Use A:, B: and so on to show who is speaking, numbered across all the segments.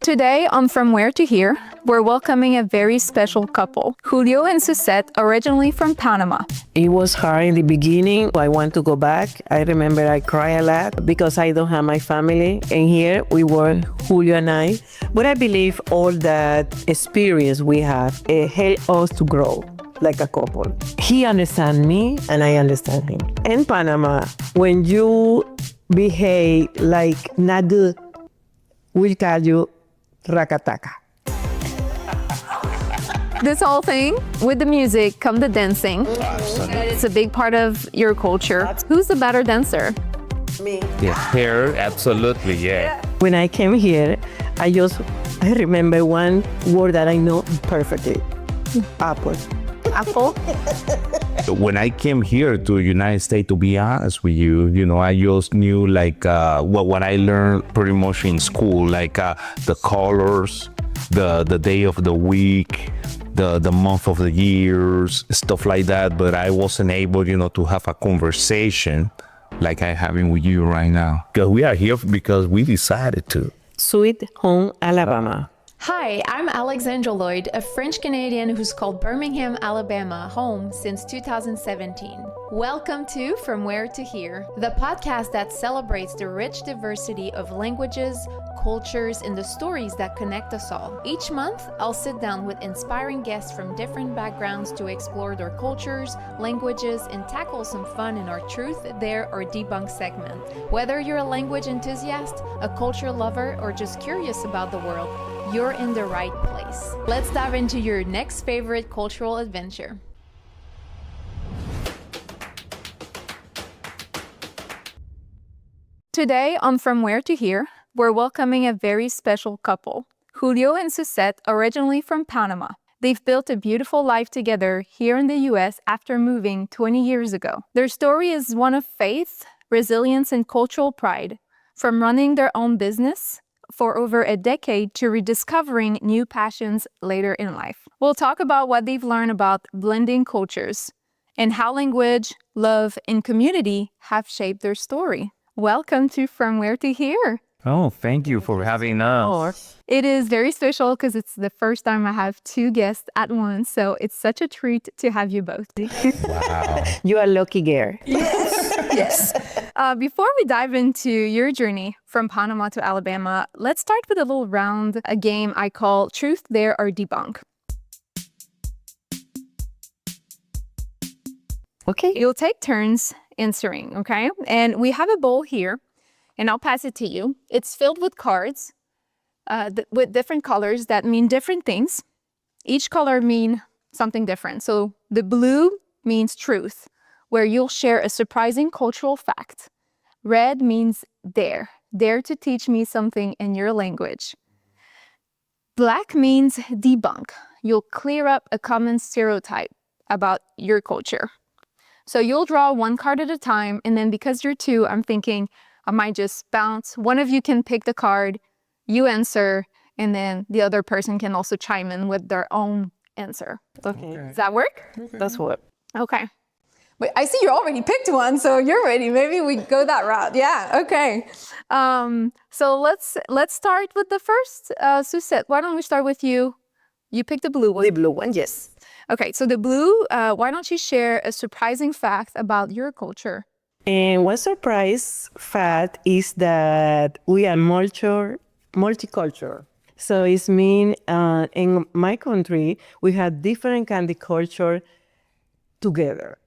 A: Today on From Where to Here, we're welcoming a very special couple, Julio and Suzette, originally from Panama.
B: It was hard in the beginning. I want to go back. I remember I cry a lot because I don't have my family. And here we were, Julio and I. But I believe all that experience we have helped us to grow like a couple. He understands me and I understand him. In Panama, when you behave like not good, we'll call you rakataka.
A: This whole thing, with the music, come the dancing. It's a big part of your culture. Who's the better dancer?
B: Me.
C: Yeah, hair, absolutely, yeah.
B: When I came here, I remember one word that I know perfectly. Apple.
A: Apple?
C: When I came here to United States, to be honest with you, I just knew like what I learned pretty much in school, like the colors, the day of the week, the month of the years, stuff like that. But I wasn't able, to have a conversation like I'm having with you right now. Because we are here because we decided to.
B: Sweet Home, Alabama.
A: Hi, I'm Alexandra Lloyd, a French Canadian who's called Birmingham, Alabama home since 2017. Welcome to From Where to Here, the podcast that celebrates the rich diversity of languages, cultures, and the stories that connect us all. Each month, I'll sit down with inspiring guests from different backgrounds to explore their cultures, languages, and tackle some fun in our Truth, Dare, or Debunk segment. Whether you're a language enthusiast, a culture lover, or just curious about the world, you're in the right place. Let's dive into your next favorite cultural adventure. Today on From Where to Here, we're welcoming a very special couple, Julio and Suzette, originally from Panama. They've built a beautiful life together here in the US after moving 20 years ago. Their story is one of faith, resilience, and cultural pride, from running their own business for over a decade to rediscovering new passions later in life. We'll talk about what they've learned about blending cultures and how language, love, and community have shaped their story. Welcome to From Where to Here.
C: Oh, thank you for having us.
A: It is very special because it's the first time I have two guests at once, so it's such a treat to have you both.
C: Wow.
B: You are lucky girl.
A: Yes. Before we dive into your journey from Panama to Alabama, let's start with a little round, a game I call Truth, Dare, or Debunk.
B: Okay.
A: You'll take turns answering, okay? And we have a bowl here, and I'll pass it to you. It's filled with cards with different colors that mean different things. Each color means something different. So the blue means truth, where you'll share a surprising cultural fact. Red means dare to teach me something in your language. Black means debunk. You'll clear up a common stereotype about your culture. So you'll draw one card at a time, and then because you're two, I'm thinking I might just bounce. One of you can pick the card, you answer, and then the other person can also chime in with their own answer.
B: Okay.
A: Does that work?
B: That's what.
A: Okay. Wait, I see you already picked one, so you're ready. Maybe we go that route. Yeah, okay. So let's start with the first. Suzette, why don't we start with you? You picked the blue one.
B: The blue one, yes.
A: Okay, so the blue, why don't you share a surprising fact about your culture?
B: And one surprise fact is that we are multicultural. So it means in my country, we have different kind of culture together.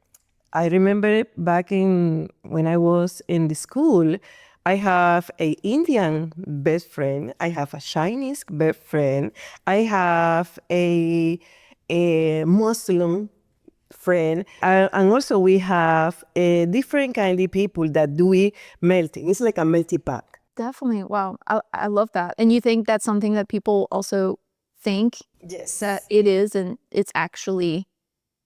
B: I remember back when I was in the school, I have an Indian best friend. I have a Chinese best friend. I have a Muslim friend. And also we have a different kind of people that do it melting. It's like a melting pot.
A: Definitely. Wow. I love that. And you think that's something that people also think
B: Yes.
A: that it is, and it's actually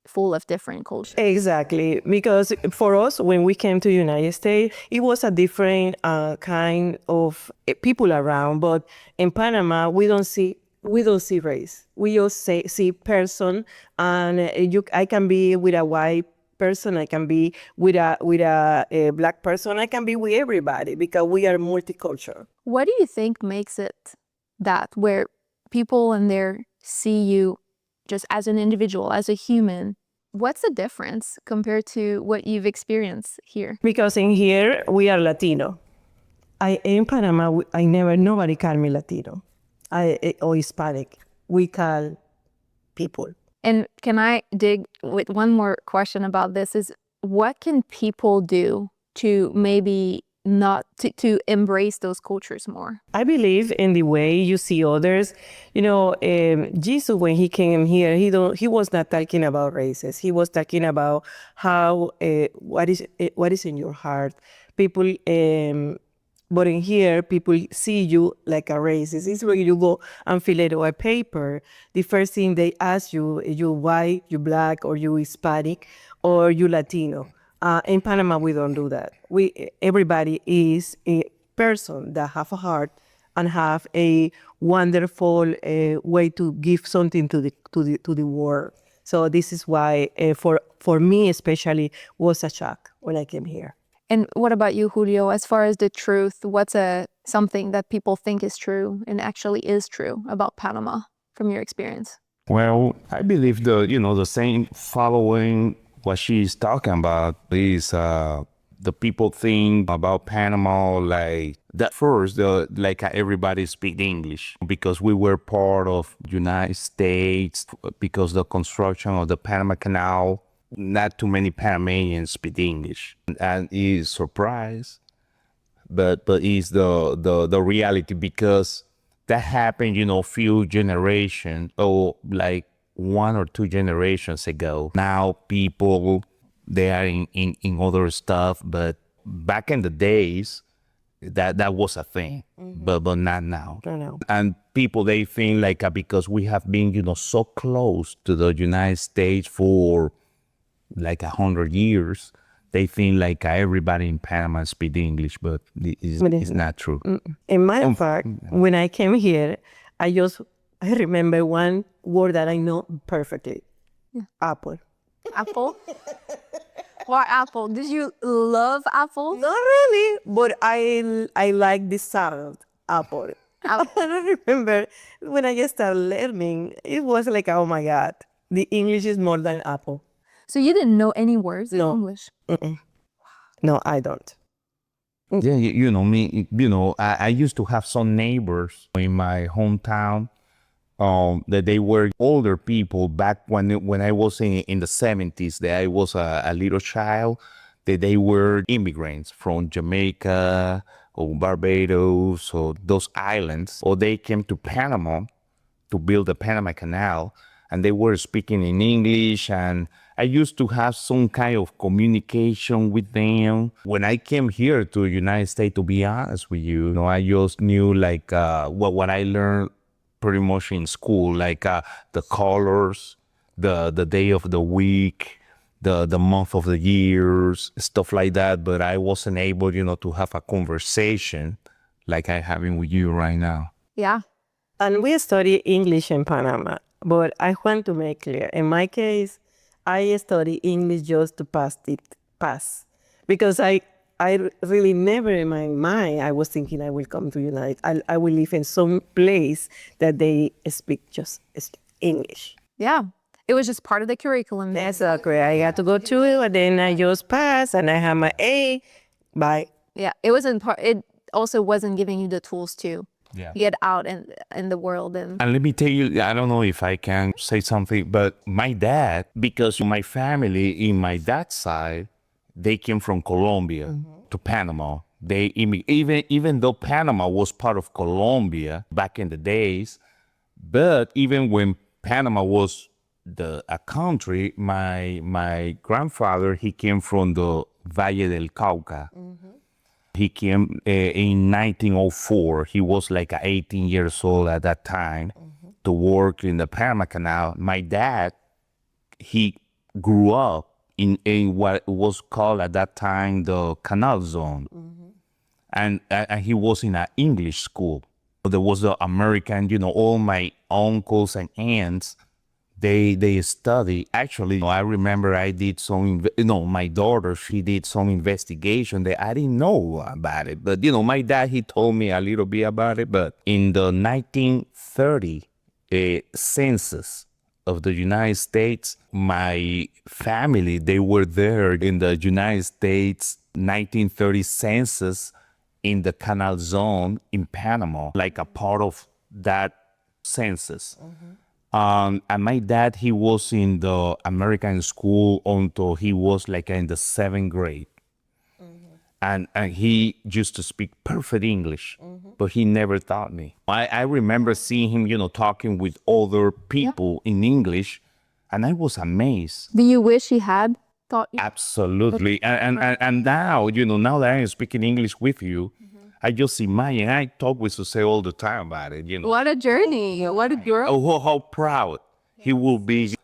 A: full of different cultures.
B: Exactly, because for us, when we came to the United States, it was a different kind of people around. But in Panama, we don't see race. We just see person, and I can be with a white person, I can be with a black person, I can be with everybody because we are multicultural.
A: What do you think makes it that, where people in there see you just as an individual, as a human. What's the difference compared to what you've experienced here?
B: Because in here, we are Latino. In Panama, nobody call me Latino or Hispanic. We call people.
A: And can I dig with one more question about this is what can people do to maybe not to embrace those cultures more?
B: I believe in the way you see others. Jesus, when he came here, he was not talking about races. He was talking about how what is in your heart. People, but in here, people see you like a racist. It's when you go and fill out a paper. The first thing they ask you is you white, you black, or you Hispanic, or you Latino. In Panama, we don't do that. Everybody is a person that have a heart and have a wonderful way to give something to the world. So this is why, for me especially, was a shock when I came here.
A: And what about you, Julio? As far as the truth, what's something that people think is true and actually is true about Panama from your experience?
C: Well, I believe the same following what she's talking about is the people think about Panama like that first, like everybody speak English because we were part of United States because the construction of the Panama Canal. Not too many Panamanians speak English, and is surprised, but it's the reality because that happened, few generations or like 1 or 2 generations ago. Now people they are in other stuff, but back in the days that was a thing, but not now.
B: I know.
C: And people they think like because we have been so close to the United States for like 100 years, they think like everybody in Panama speak English, but it's not true.
B: In my fact, when I came here, I remember one word that I know perfectly. Apple.
A: Apple? Why apple? Did you love apples?
B: Not really, but I like the sound, apple. I remember when I just started learning, it was like, oh my God, the English is more than apple.
A: So you didn't know any words in
B: No.
A: English?
B: No, I don't.
C: Yeah, me. I used to have some neighbors in my hometown that they were older people back when I was in the 70s. That I was a little child. That they were immigrants from Jamaica or Barbados or those islands, or they came to Panama to build the Panama Canal, and they were speaking in English, and I used to have some kind of communication with them. When I came here to the United States, to be honest with you, I just knew like what I learned pretty much in school, like the colors, the day of the week, the month of the years, stuff like that. But I wasn't able, to have a conversation like I'm having with you right now.
A: Yeah.
B: And we study English in Panama, but I want to make clear, in my case, I study English just to pass. Because I really never in my mind, I was thinking I will come to United. I will live in some place that they speak English.
A: Yeah. It was just part of the curriculum.
B: Exactly. I got to go to it, and then I just pass, and I have my A. Bye.
A: Yeah. It also wasn't giving you the tools to get out in the world. And
C: let me tell you, I don't know if I can say something, but my dad, because my family in my dad's side, they came from Colombia to Panama. They even though Panama was part of Colombia back in the days, but even when Panama was a country, my grandfather, he came from the Valle del Cauca. He came in 1904. He was like 18 years old at that time to work in the Panama Canal. My dad, he grew up in what was called at that time the Canal Zone. And he was in an English school. There was the American, all my uncles and aunts, they study. Actually, I remember I did my daughter, she did some investigation that I didn't know about it. But, my dad, he told me a little bit about it. But in the 1930 census of the United States, my family, they were there in the United States 1930 census in the Canal Zone in Panama, like a part of that census. And my dad, he was in the American school until he was like in the 7th grade. And he used to speak perfect English, but he never taught me. I remember seeing him, talking with other people in English, and I was amazed.
A: Do you wish he had taught you?
C: Absolutely. And now, now that I'm speaking English with you, I just imagine, I talk with Jose all the time about it,
A: What a journey. What a growth.
C: Oh, how proud he will be.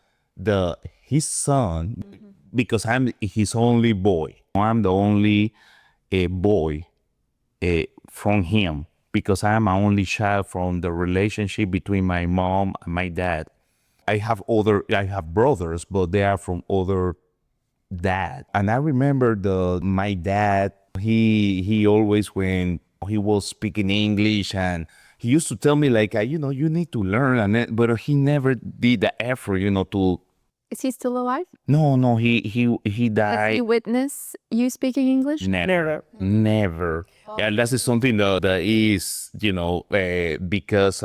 C: His son, because I'm his only boy. I'm the only boy from him, because I'm my only child from the relationship between my mom and my dad. I have brothers, but they are from other dad. And I remember my dad, he always, when he was speaking English, and he used to tell me like, you need to learn, but he never did the effort, to.
A: Is he still alive?
C: No, he
A: Has
C: died.
A: he witnessed you speaking English?
C: Never. Yeah, that's something that is, because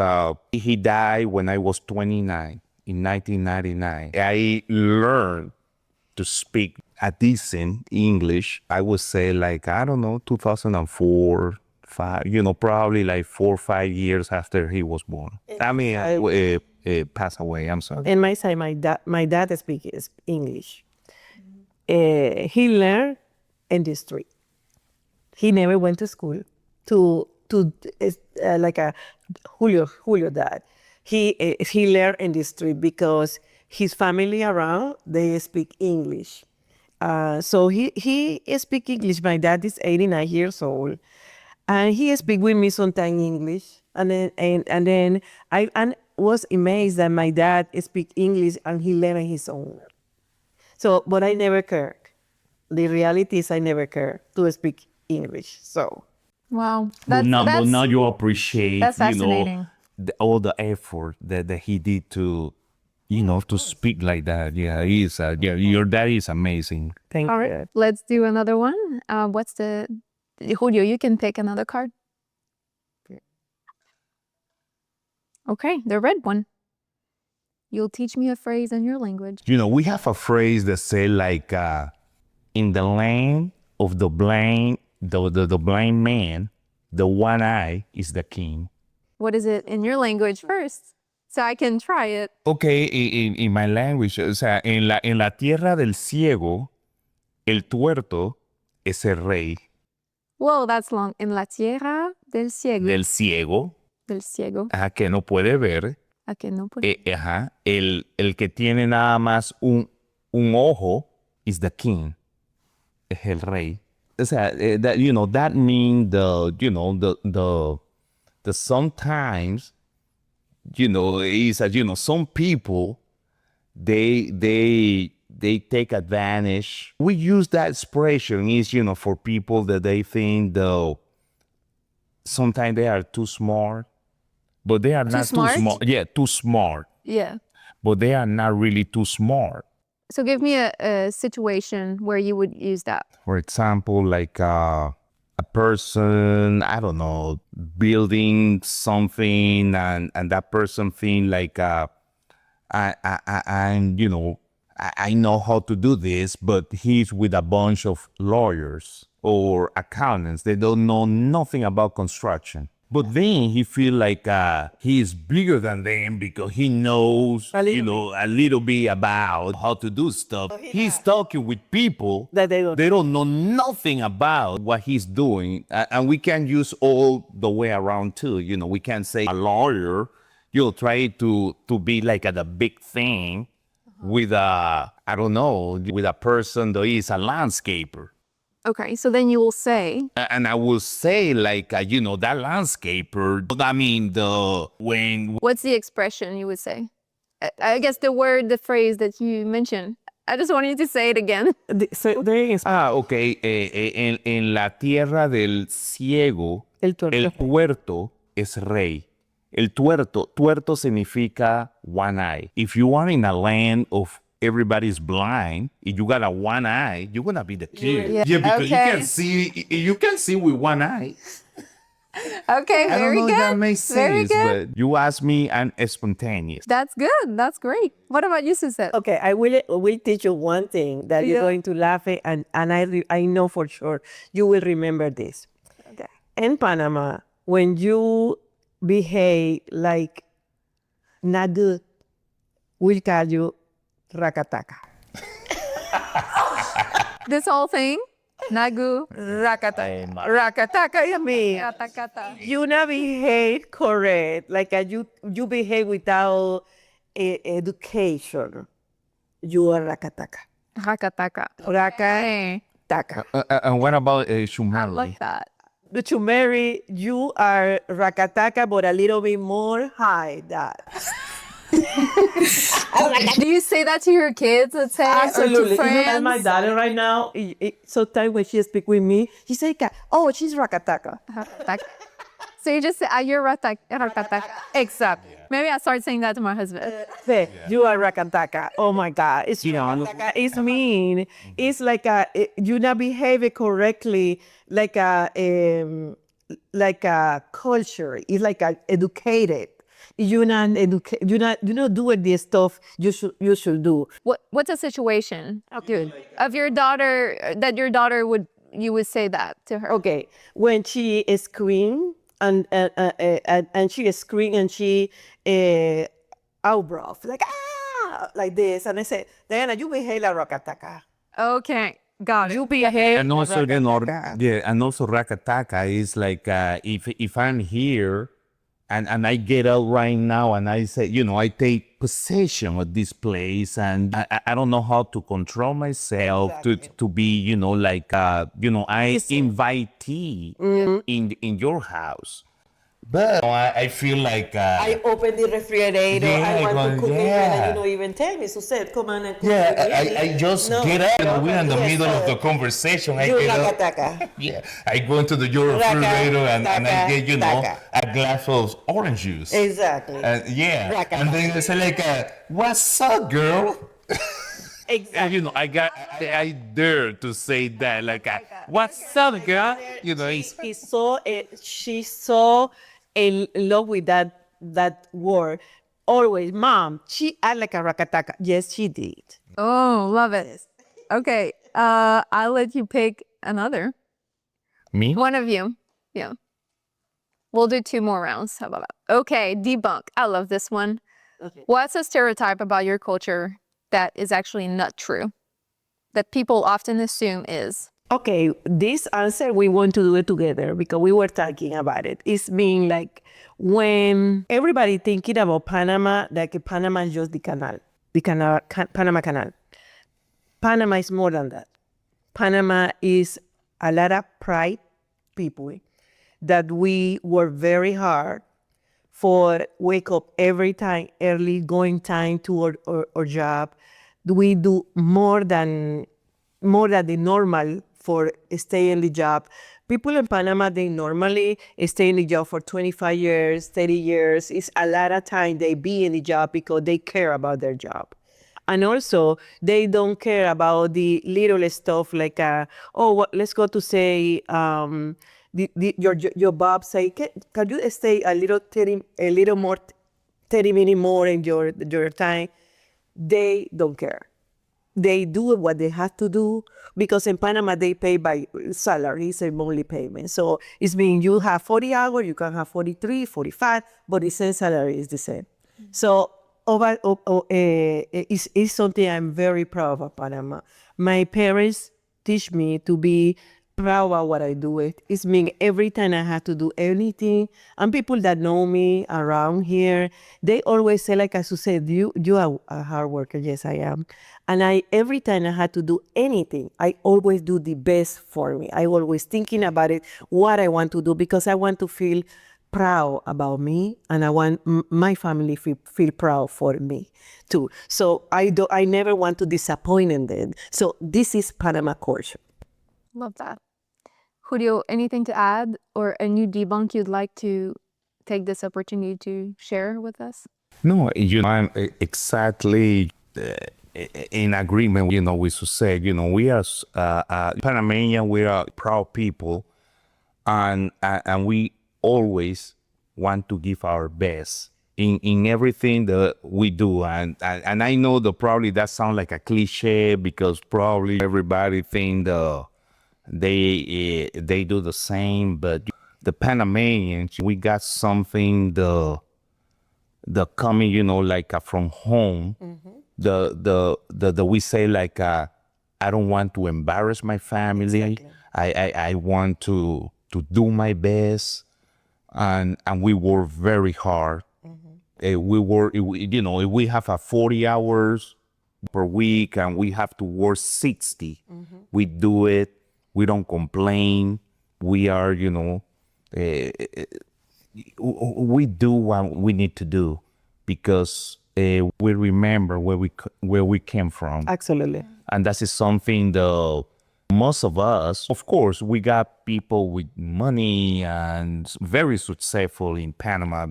C: he died when I was 29 in 1999. I learned to speak a decent English, I would say, like, I don't know, 2004, 5, probably like 4 or 5 years after he was born. I mean, passed away, I'm sorry.
B: In my side, my dad speaks English. He learned in the street. He never went to school like a Julio dad. He learned in the street because his family around, they speak English. So he speak English. My dad is 89 years old, and he speak with me sometimes in English. And then I was amazed that my dad speak English and he learned his own. So, but I never cared. The reality is I never care to speak English. So.
A: Wow.
C: But now you appreciate,
A: that's fascinating.
C: all the effort that he did to, to speak like that. Yeah, your dad is amazing.
B: Thank
A: All
B: you.
A: right, let's do another one. Julio, you can pick another card. Okay, the red one. You'll teach me a phrase in your language.
C: We have a phrase that say like, in the land of the blind, the blind man, the one eye is the king.
A: What is it in your language first? So I can try it.
C: Okay, in my language, o sea, en la tierra del ciego, el tuerto es el rey.
A: Whoa, that's long. En la tierra del ciego.
C: Del ciego.
A: Del ciego.
C: Ajá, que no puede ver.
A: A que no puede.
C: Ajá, el que tiene nada más un ojo is the king. Es el rey. O sea, that means the sometimes, is some people, they take advantage. We use that expression is, for people that they think, though, sometimes they are too smart, but they are not
A: smart?
C: too smart. Yeah, too smart.
A: Yeah.
C: But they are not really too smart.
A: So give me a situation where you would use that.
C: For example, like a person, I don't know, building something, and that person think like, I know how to do this, but he's with a bunch of lawyers or accountants. They don't know nothing about construction. But then he feel like he is bigger than them because he knows, a little bit about how to do stuff. He's talking with people
B: That
C: they don't know nothing about what he's doing. And we can use all the way around too. We can say a lawyer, try to be like at a big thing with with a person that is a landscaper.
A: Okay, so then you will say.
C: And I will say, like, that landscaper, I mean,
A: What's the expression you would say? I guess the phrase that you mentioned. I just want you to say it again.
B: So there is
C: Ok. En la tierra del ciego,
B: el tuerto.
C: el tuerto es rey. El tuerto significa one eye. If you are in a land of everybody's blind, if you got a one eye, you're gonna be the king.
A: Yeah,
C: Because
A: okay.
C: you can see with one eye.
A: Okay,
C: I don't
A: very
C: know
A: good.
C: if that makes
A: Very
C: sense,
A: good.
C: but you asked me, I'm spontaneous.
A: That's good. That's great. What about you, Suzette?
B: Okay, I will teach you one thing that you're
A: Yeah.
B: going to laugh at, and I know for sure you will remember this.
A: Okay.
B: In Panama, when you behave like not good, we'll call you rakataka.
A: This whole thing? Nagu, rakata, rakataka, I mean, katakata.
B: You not behave correct, like you behave without education. You are rakataka.
A: Rakataka.
B: Rakataka.
A: Hey,
C: And what about
A: I
C: Shumali?
A: like that.
B: The Chumeri, you are rakataka, but a little bit more high that.
A: Do you say that to your kids, let's say, or
B: Absolutely.
A: to friends?
B: Even my daughter right now, sometimes when she speak with me, she say, "Oh, she's rakataka."
A: Rakataka. So you just say, you're rakataka.
B: Exactly.
A: Maybe I start saying that to my husband.
B: Say, you are rakataka. Oh my God, it's rakataka. It's mean. It's like you not behave correctly, like a culture. It's like a educated. You're not educated. You're not doing the stuff you should do.
A: What's a situation of your daughter that you would say that to her?
B: Okay, when she scream and she scream and she out breath like this, and I say, Diana, you behave like rakataka.
A: Okay, got it.
B: You behave.
C: And also, and also rakataka is like if I'm here and I get out right now and I say, I take possession of this place and I don't know how to control myself to be, I invitee in your house. But I feel like
B: I open the refrigerator. I want to cook it, and you don't even tell me. So said, come on and cook it with me.
C: I just get up and we're in the middle of the conversation. I
B: You
C: get up.
B: rakataka.
C: Yeah, I go into the refrigerator and I get,
B: Raka.
C: a glass of orange juice.
B: Exactly.
C: Yeah.
B: Raka.
C: And then they say like, what's up, girl?
B: Exactly.
C: And I dare to say that, like, what's up, girl?
B: She's so in love with that word. Always, mom, she act like a rakataka. Yes, she did.
A: Oh, love it. Okay, I'll let you pick another.
C: Me?
A: One of you. Yeah. We'll do 2 more rounds. How about that? Okay, debunk. I love this one.
B: Okay.
A: What's a stereotype about your culture that is actually not true? That people often assume is?
B: Okay, this answer, we want to do it together because we were talking about it. It's being like when everybody thinking about Panama, like Panama is just the canal, Panama Canal. Panama is more than that. Panama is a lot of pride people that we work very hard for wake up every time early, going time to our job. We do more than the normal for stay in the job. People in Panama, they normally stay in the job for 25 years, 30 years. It's a lot of time they be in the job because they care about their job. And also, they don't care about the little stuff like, let's go to say, your boss say, can you stay a little more, 30 minutes more in your time? They don't care. They do what they have to do because in Panama they pay by salaries and monthly payment. So it's mean you have 40 hours, you can have 43, 45, but the same salary is the same. So it's something I'm very proud of Panama. My parents teach me to be proud of what I do. It's mean every time I have to do anything, and people that know me around here, they always say, like as you said, you are a hard worker. Yes, I am. And every time I had to do anything, I always do the best for me. I always thinking about it, what I want to do, because I want to feel proud about me, and I want my family feel proud for me too. So I never want to disappoint them. So this is Panama culture.
A: Love that. Julio, anything to add or a new debunk you'd like to take this opportunity to share with us?
C: No, I'm exactly in agreement, with Sused. We are Panamanian, we are proud people, and we always want to give our best in everything that we do. And I know that probably that sounds like a cliche because probably everybody think they do the same, but the Panamanians, we got something the coming, like from home. The we say like I don't want to embarrass my family.
B: Exactly.
C: I want to do my best, and we work very hard. We work, if we have a 40 hours per week and we have to work 60, we do it. We don't complain. We are, we do what we need to do because we remember where we came from,
B: Absolutely.
C: and that is something the most of us, of course, we got people with money and very successful in Panama,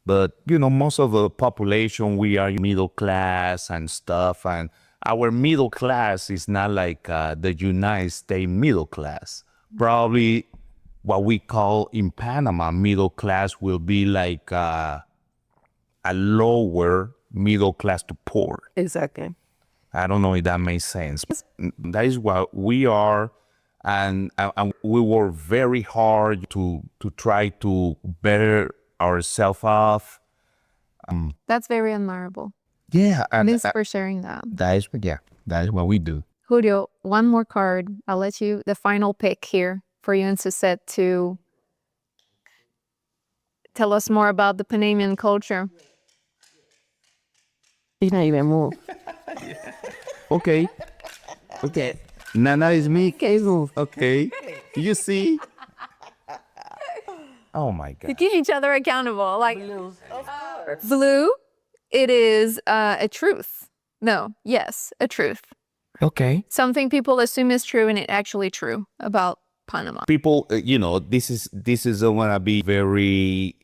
C: but most of the population, we are middle class and stuff, and our middle class is not like the United States middle class. Probably what we call in Panama middle class will be like a lower middle class to poor.
B: Exactly.
C: I don't know if that makes sense. That is what we are, and we work very hard to try to better ourselves off.
A: That's very admirable.
C: Yeah, and
A: Thanks for sharing that.
C: that is what we do.
A: Julio, one more card. I'll let you, the final pick here for you and Susette to tell us more about the Panamanian culture.
B: He's not even move.
C: Okay. Nana is me.
B: Okay, move.
C: Okay. You see? Oh my
A: To
C: God.
A: keep each other accountable. Like blue, it is a truth. No, yes, a truth.
C: Okay.
A: Something people assume is true and it actually true about Panama.
C: People, this is gonna be very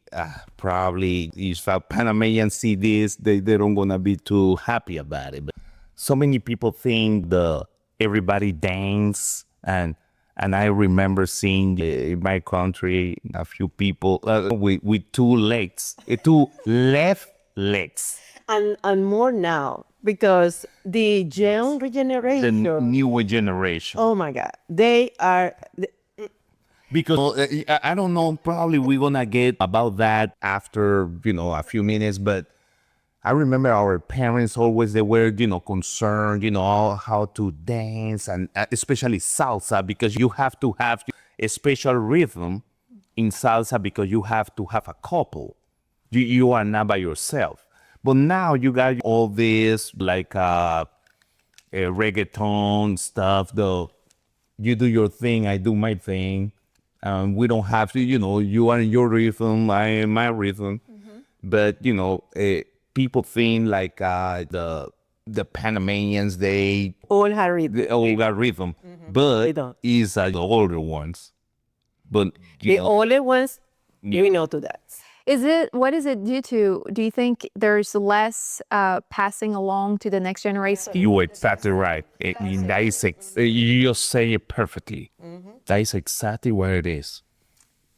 C: probably if a Panamanian see this, they don't gonna be too happy about it. But so many people think everybody dance and I remember seeing in my country a few people with two legs, two left legs.
B: And more now because the young
C: The
B: generation.
C: newer generation.
B: Oh my God, they are.
C: Because I don't know, probably we're gonna get about that after a few minutes, but I remember our parents always they were concerned how to dance and especially salsa because you have to have a special rhythm in salsa because you have to have a couple. You are not by yourself. But now you got all this like reggaeton stuff though. You do your thing, I do my thing. We don't have to, you are in your rhythm, I in my rhythm. But, people think like the Panamanians, they
B: All hurry.
C: all got rhythm.
B: They
C: But
B: don't.
C: it's the older ones. But,
B: The older ones, we know to that.
A: What is it due to? Do you think there's less passing along to the next generation?
C: you are exactly right. That is you say it perfectly. That is exactly what it is.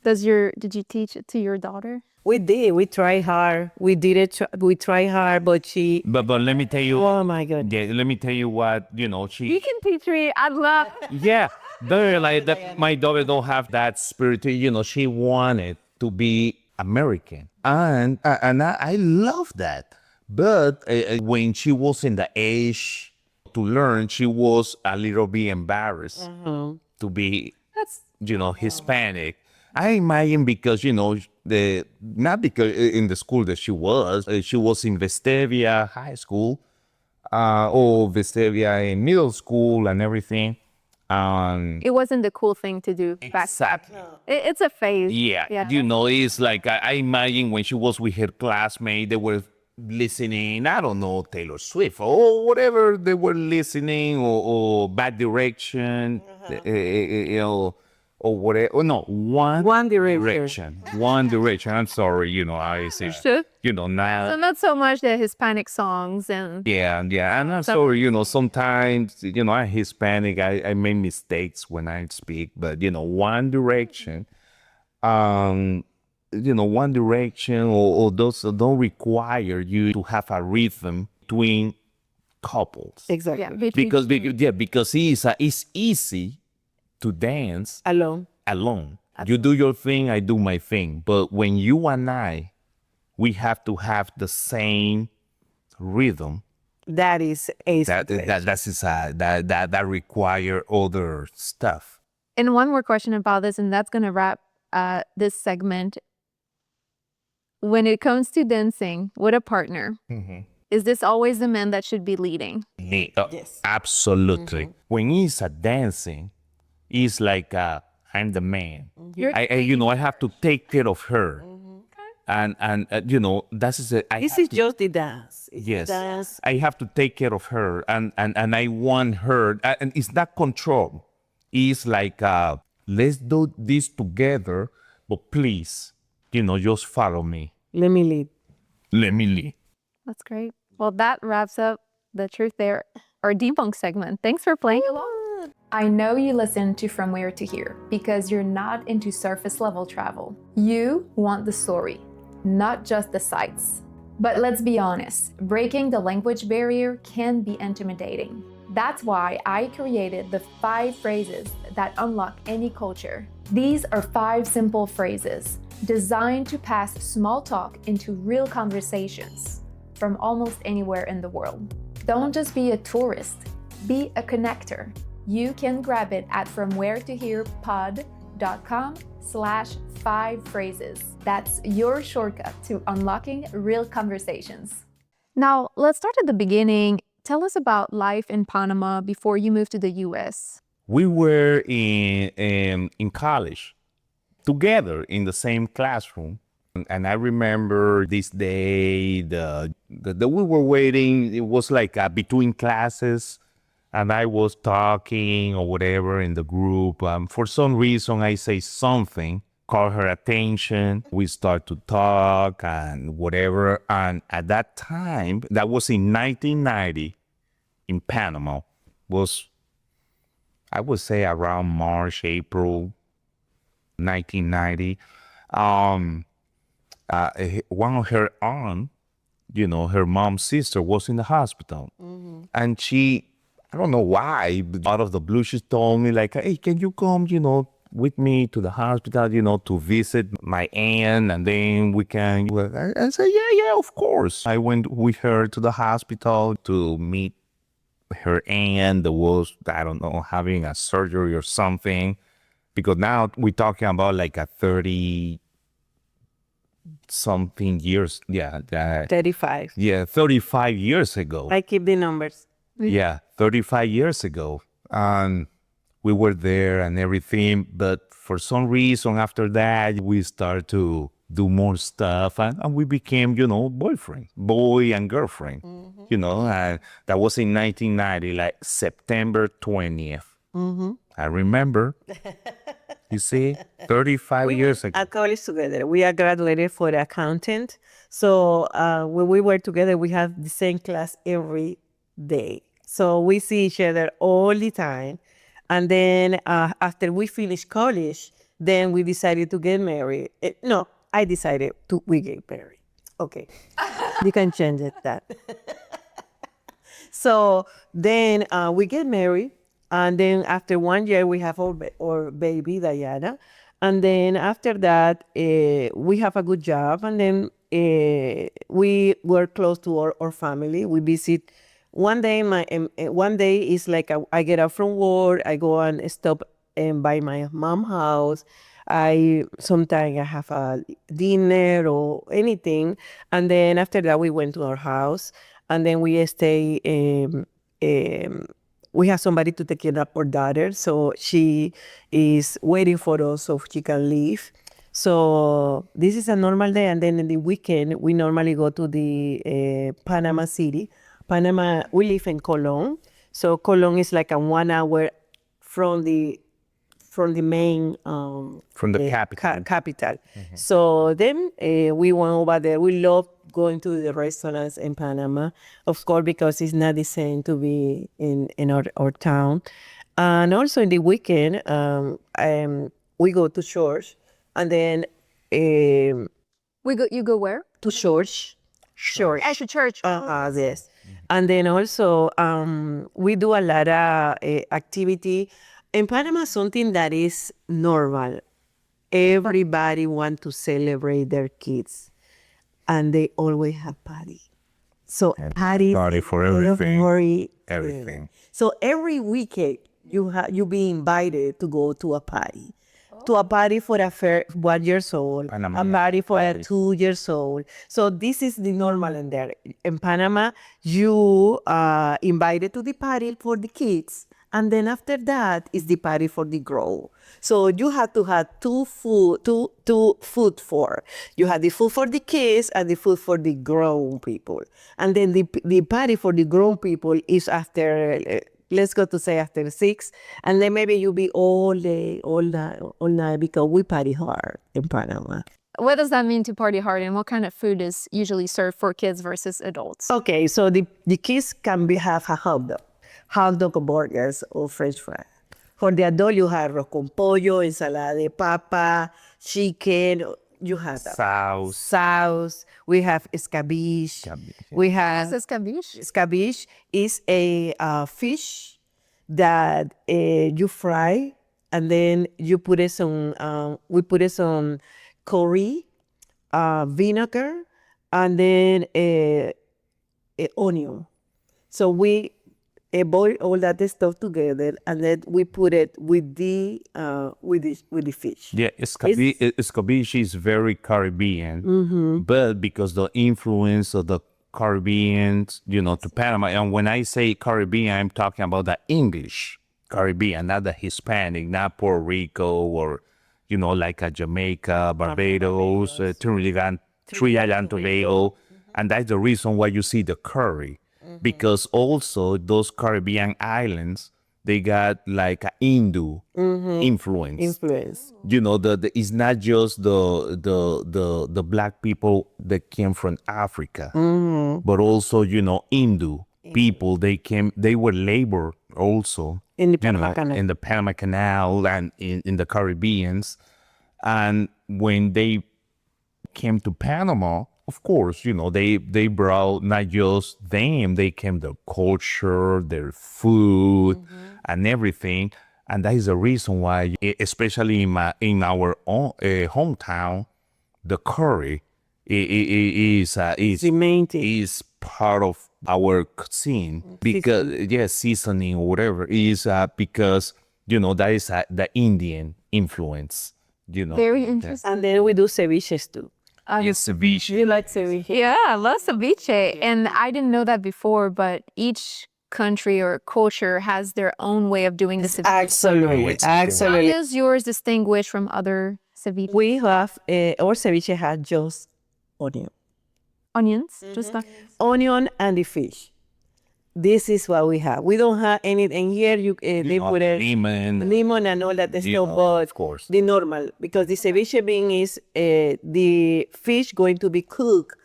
A: Did you teach it to your daughter?
B: We did. We tried hard. We did it. We tried hard, but she.
C: But let me tell you.
B: Oh my God.
C: Yeah, let me tell you what she.
A: You can teach me. I'd love.
C: Yeah, they're like that. My daughter don't have that spirit. She wanted to be American, and I love that. But when she was in the age to learn, she was a little bit embarrassed to be, Hispanic. I imagine because not because in the school that she was in Vestavia High School, or Vestavia in middle school and everything.
A: It wasn't the cool thing to do back then.
C: Exactly.
A: It's a phase.
C: Yeah, you know, it's like I imagine when she was with her classmate, they were listening, I don't know, Taylor Swift or whatever they were listening, or Bad Direction, you know, or whatever. Oh, no,
B: One Direction.
C: One Direction. I'm sorry, you know, I say,
A: Sure.
C: you know, now.
A: So not so much the Hispanic songs and
C: Yeah, and I'm sorry, you know, sometimes, you know, I'm Hispanic, I make mistakes when I speak, but, you know, One Direction, you know, One Direction or those don't require you to have a rhythm between couples.
B: Exactly.
A: yeah, between
C: Because it's easy to dance
B: Alone.
C: alone. You do your thing, I do my thing. But when you and I, we have to have the same rhythm.
B: That is a
C: That require other stuff.
A: And one more question about this, and that's gonna wrap this segment. When it comes to dancing with a partner, is this always the man that should be leading?
B: Yes.
C: Absolutely. When it's a dancing, it's like I'm the man. You know, I have to take care of her, and you know, that's it.
B: This is just the dance. It's the
C: Yes,
B: dance.
C: I have to take care of her, and I want her, and it's not control. It's like let's do this together, but please, you know, just follow me.
B: Let me lead.
C: Let me lead.
A: That's great. Well, that wraps up the Truth There, our debunk segment. Thanks for playing along. I know you listen to From Where to Here because you're not into surface level travel. You want the story, not just the sights. But let's be honest, breaking the language barrier can be intimidating. That's why I created the 5 phrases that unlock any culture. These are 5 simple phrases designed to pass small talk into real conversations from almost anywhere in the world. Don't just be a tourist, be a connector. You can grab it at fromwheretohearpod.com/5phrases. That's your shortcut to unlocking real conversations. Now, let's start at the beginning. Tell us about life in Panama before you moved to the US.
C: We were in college together in the same classroom. And I remember this day, the we were waiting. It was like between classes, and I was talking or whatever in the group. For some reason, I say something, call her attention. We start to talk and whatever. And at that time, that was in 1990 in Panama, was, I would say, around March, April 1990. One of her aunt, you know, her mom's sister was in the hospital. And she, I don't know why, but out of the blue, she told me like, hey, can you come, you know, with me to the hospital, you know, to visit my aunt, and then we can. I said, yeah, of course. I went with her to the hospital to meet her aunt that was, I don't know, having a surgery or something. Because now we're talking about like a 30 something years. Yeah.
B: 35.
C: Yeah, 35 years ago.
B: I keep the numbers.
C: Yeah, 35 years ago. And we were there and everything. But for some reason after that, we started to do more stuff. And we became, you know, boy and girlfriend. You know, and that was in 1990, like September 20th. I remember. You see, 35 years ago.
B: At college together. We are graduated for the accountant. So when we were together, we had the same class every day. So we see each other all the time. And then after we finished college, then we decided to get married. No, I decided we get married. Okay. You can change it that. So then we get married. And then after 1 year, we have our baby, Diana. And then after that, we have a good job. And then we were close to our family. We visit. One day is like I get out from work. I go and stop by my mom's house. Sometimes I have a dinner or anything. And then after that, we went to our house. And then we stay we have somebody to take care of our daughter, so she is waiting for us so she can leave. So this is a normal day, and then in the weekend we normally go to the Panama City. Panama, we live in Colón, so Colón is like a 1 hour from the main
C: From the capital.
B: capital. So then we went over there. We love going to the restaurants in Panama, of course, because it's not the same to be in our town. And also in the weekend, we go to church, and then
A: You go where?
B: to church. Church.
A: At the church.
B: Yes. And then also we do a lot of activity. In Panama, something that is normal. Everybody want to celebrate their kids, and they always have party. So party
C: for everything.
B: Everything. So every weekend you be invited to go to a party. To a party for a 1 year old, a party for a 2 years old. So this is the normal in there. In Panama, you invited to the party for the kids, and then after that is the party for the grown. So you have to have two food for. You have the food for the kids and the food for the grown people. And then the party for the grown people is after let's go to say after 6, and then maybe you be all day, all night, because we party hard in Panama.
A: What does that mean to party hard, and what kind of food is usually served for kids versus adults?
B: Okay, so the kids can have a hot dog burgers or French fry. For the adult, you have arroz con pollo, ensalada de papa, chicken. You have that. Sauce. We have escabeche. We have escabeche is a fish that you fry, and then you put it some. We put it some curry, vinegar, and then a onion. So we boil all that stuff together, and then we put it with the fish.
C: Yeah, escabeche is very Caribbean, but because the influence of the Caribbean, to Panama, and when I say Caribbean, I'm talking about the English Caribbean, not the Hispanic, not Puerto Rico or, like a Jamaica, Barbados, Trinidad and Tobago, and that's the reason why you see the curry. Because also those Caribbean islands, they got like a Hindu influence. It's not just the black people that came from Africa, but also Hindu people. They were labor also
B: In the Panama Canal.
C: in the Panama Canal and in the Caribbeans, and when they came to Panama, of course, they brought not just them, they came their culture, their food, and everything. And that is the reason why, especially in our own hometown, the curry is
B: the main thing.
C: Is part of our cuisine because seasoning or whatever is because that is the Indian influence.
A: Very interesting.
B: And then we do ceviches too.
C: Yes, ceviche.
B: You like ceviche?
A: Yeah, I love ceviche. And I didn't know that before, but each country or culture has their own way of doing the ceviche.
B: Absolutely.
A: How is yours distinguished from other ceviche?
B: We have, our ceviche has just
A: Onions? Just
B: onion and the fish. This is what we have. We don't have anything here. They put lemon and all that stuff, but
C: of course
B: the normal, because the ceviche bean is the fish going to be cooked,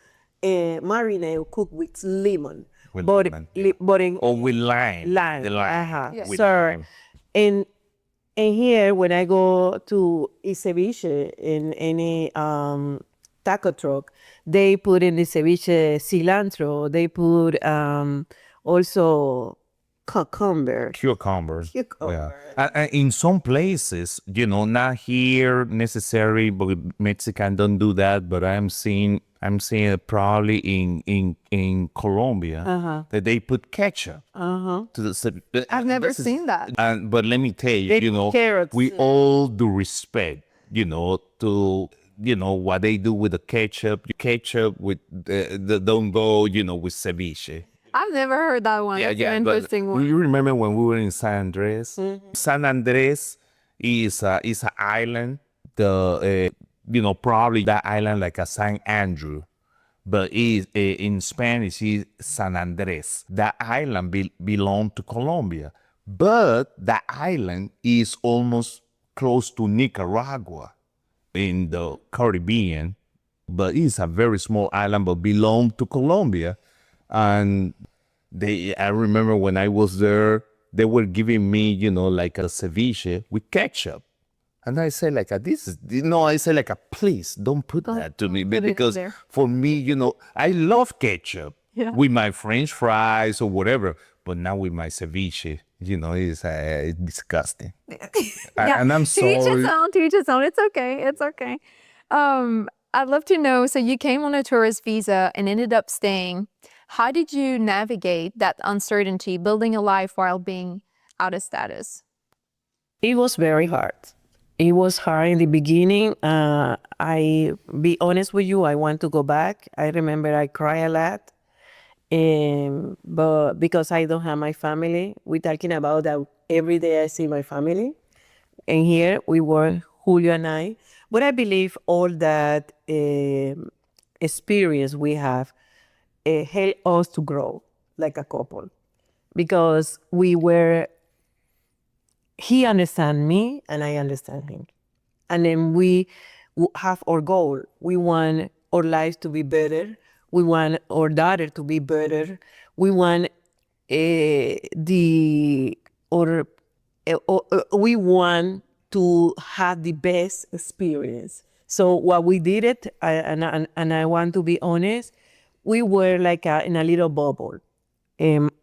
B: marinated, cooked with lemon,
C: with lime.
B: Lime.
C: With
B: So,
C: lime.
B: and here when I go to eat ceviche in any taco truck, they put in the ceviche cilantro. They put also cucumbers.
C: Yeah. And in some places, not here necessarily, but Mexican don't do that. But I'm seeing it probably in Colombia that they put ketchup to the.
A: I've never seen that.
C: But let me tell you,
B: carrots.
C: we all do respect, to what they do with the ketchup. Ketchup with don't go, with ceviche.
A: I've never heard that one. It's an
C: But
A: interesting one.
C: you remember when we were in San Andres? San Andres is an island. Probably that island like a San Andrew, but in Spanish is San Andres. That island belonged to Colombia, but that island is almost close to Nicaragua in the Caribbean, but it's a very small island, but belonged to Colombia. And I remember when I was there, they were giving me, like a ceviche with ketchup. And I say like, I say like, please don't put that to me,
A: put it
C: because
A: there.
C: for me, I love ketchup
A: Yeah.
C: with my French fries or whatever, but now with my ceviche, it's disgusting. And I'm
A: To each his
C: sorry.
A: own, to each his own. It's okay. It's okay. I'd love to know, so you came on a tourist visa and ended up staying. How did you navigate that uncertainty, building a life while being out of status?
B: It was very hard. It was hard in the beginning. I be honest with you, I want to go back. I remember I cry a lot, but because I don't have my family, we're talking about that every day I see my family. And here we were, Julio and I. But I believe all that experience we have helped us to grow like a couple, because he understands me and I understand him. And then we have our goal. We want our lives to be better. We want our daughter to be better. We want we want to have the best experience. So what we did it, and I want to be honest, we were like in a little bubble.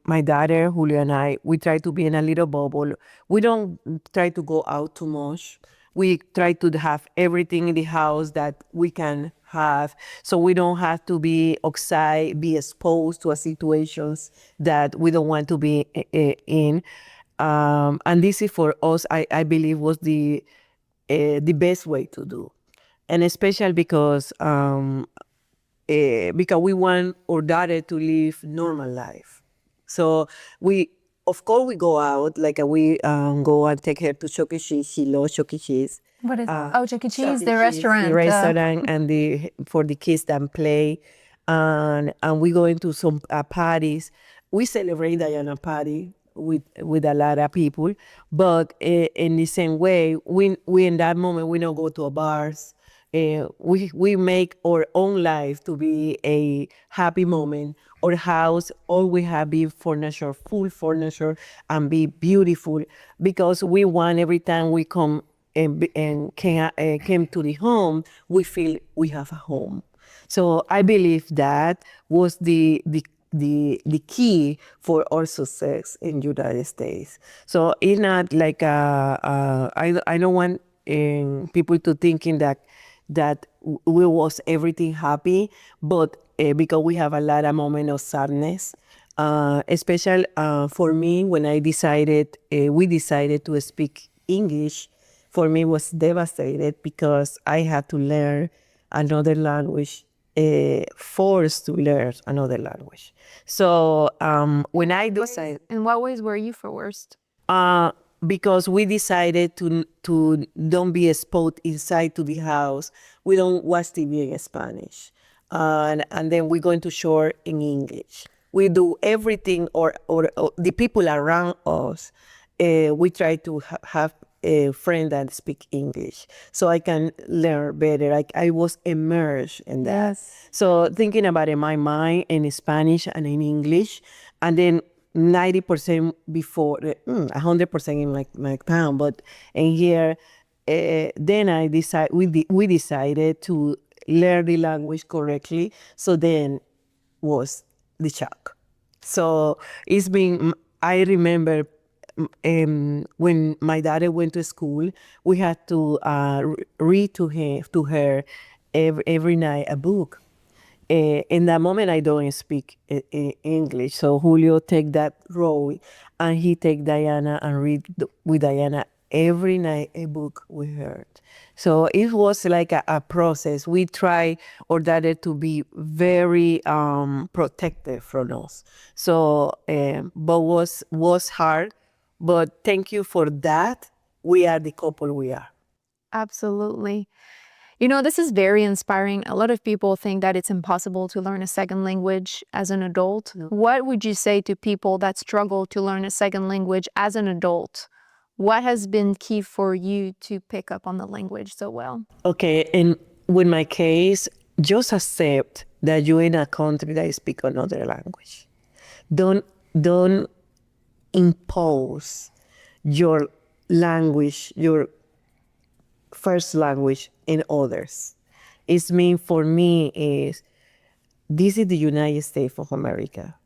B: My daughter, Julio, and I, we try to be in a little bubble. We don't try to go out too much. We try to have everything in the house that we can have, so we don't have to be outside, be exposed to situations that we don't want to be in. And this is for us, I believe, was the best way to do. And especially because we want our daughter to live normal life. So of course, we go out, like we go and take her to Chuck E. Cheese. She loves Chuck E. Cheese.
A: What is Chuck E. Cheese,
B: Chuck E.
A: the restaurant.
B: The restaurant, and for the kids that play. And we go into some parties. We celebrate Diana party with a lot of people. But in the same way, we in that moment, we don't go to a bars. We make our own life to be a happy moment. Our house always have be furniture, full furniture, and be beautiful, because we want every time we come and came to the home, we feel we have a home. So I believe that was the key for our success in United States. So it's not like I don't want people to thinking that we was everything happy, but because we have a lot of moments of sadness, especially for me when we decided to speak English. For me, was devastated because I had to learn another language, forced to learn another language. So when I decided,
A: In what ways were you forced?
B: because we decided to don't be exposed inside to the house. We don't watch TV in Spanish, and then we're going to shore in English. We do everything, or the people around us. We try to have a friend that speak English, so I can learn better. Like I was immersed in that.
A: Yes.
B: So thinking about it in my mind in Spanish and in English, and then 90% before, 100% in my town, but in here, then we decided to learn the language correctly. So then was the shock. So it's been, I remember when my daughter went to school, we had to read to her every night a book. In that moment, I don't speak English, so Julio take that role, and he take Diana and read with Diana every night a book we heard. So it was like a process. We try our daughter to be very protective from us. So, but was hard. But thank you for that. We are the couple we are.
A: Absolutely. You know, this is very inspiring. A lot of people think that it's impossible to learn a second language as an adult. What would you say to people that struggle to learn a second language as an adult? What has been key for you to pick up on the language so well?
B: Okay, and with my case, just accept that you're in a country that speak another language. Don't impose your language, your first language in others. It's mean for me is this is the United States of America.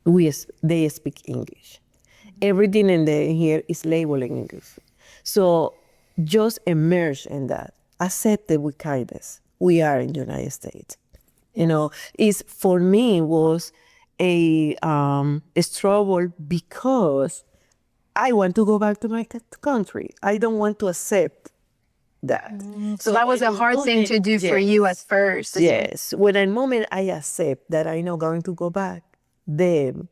B: They speak English. Everything in here is labeled in English. So just immerse in that. Accept it with kindness. We are in the United States. You know, it's for me was a struggle because I want to go back to my country. I don't want to accept that.
A: So that was a hard thing to do for you at first.
B: Yes. When the moment I accept that I'm not going to go back, then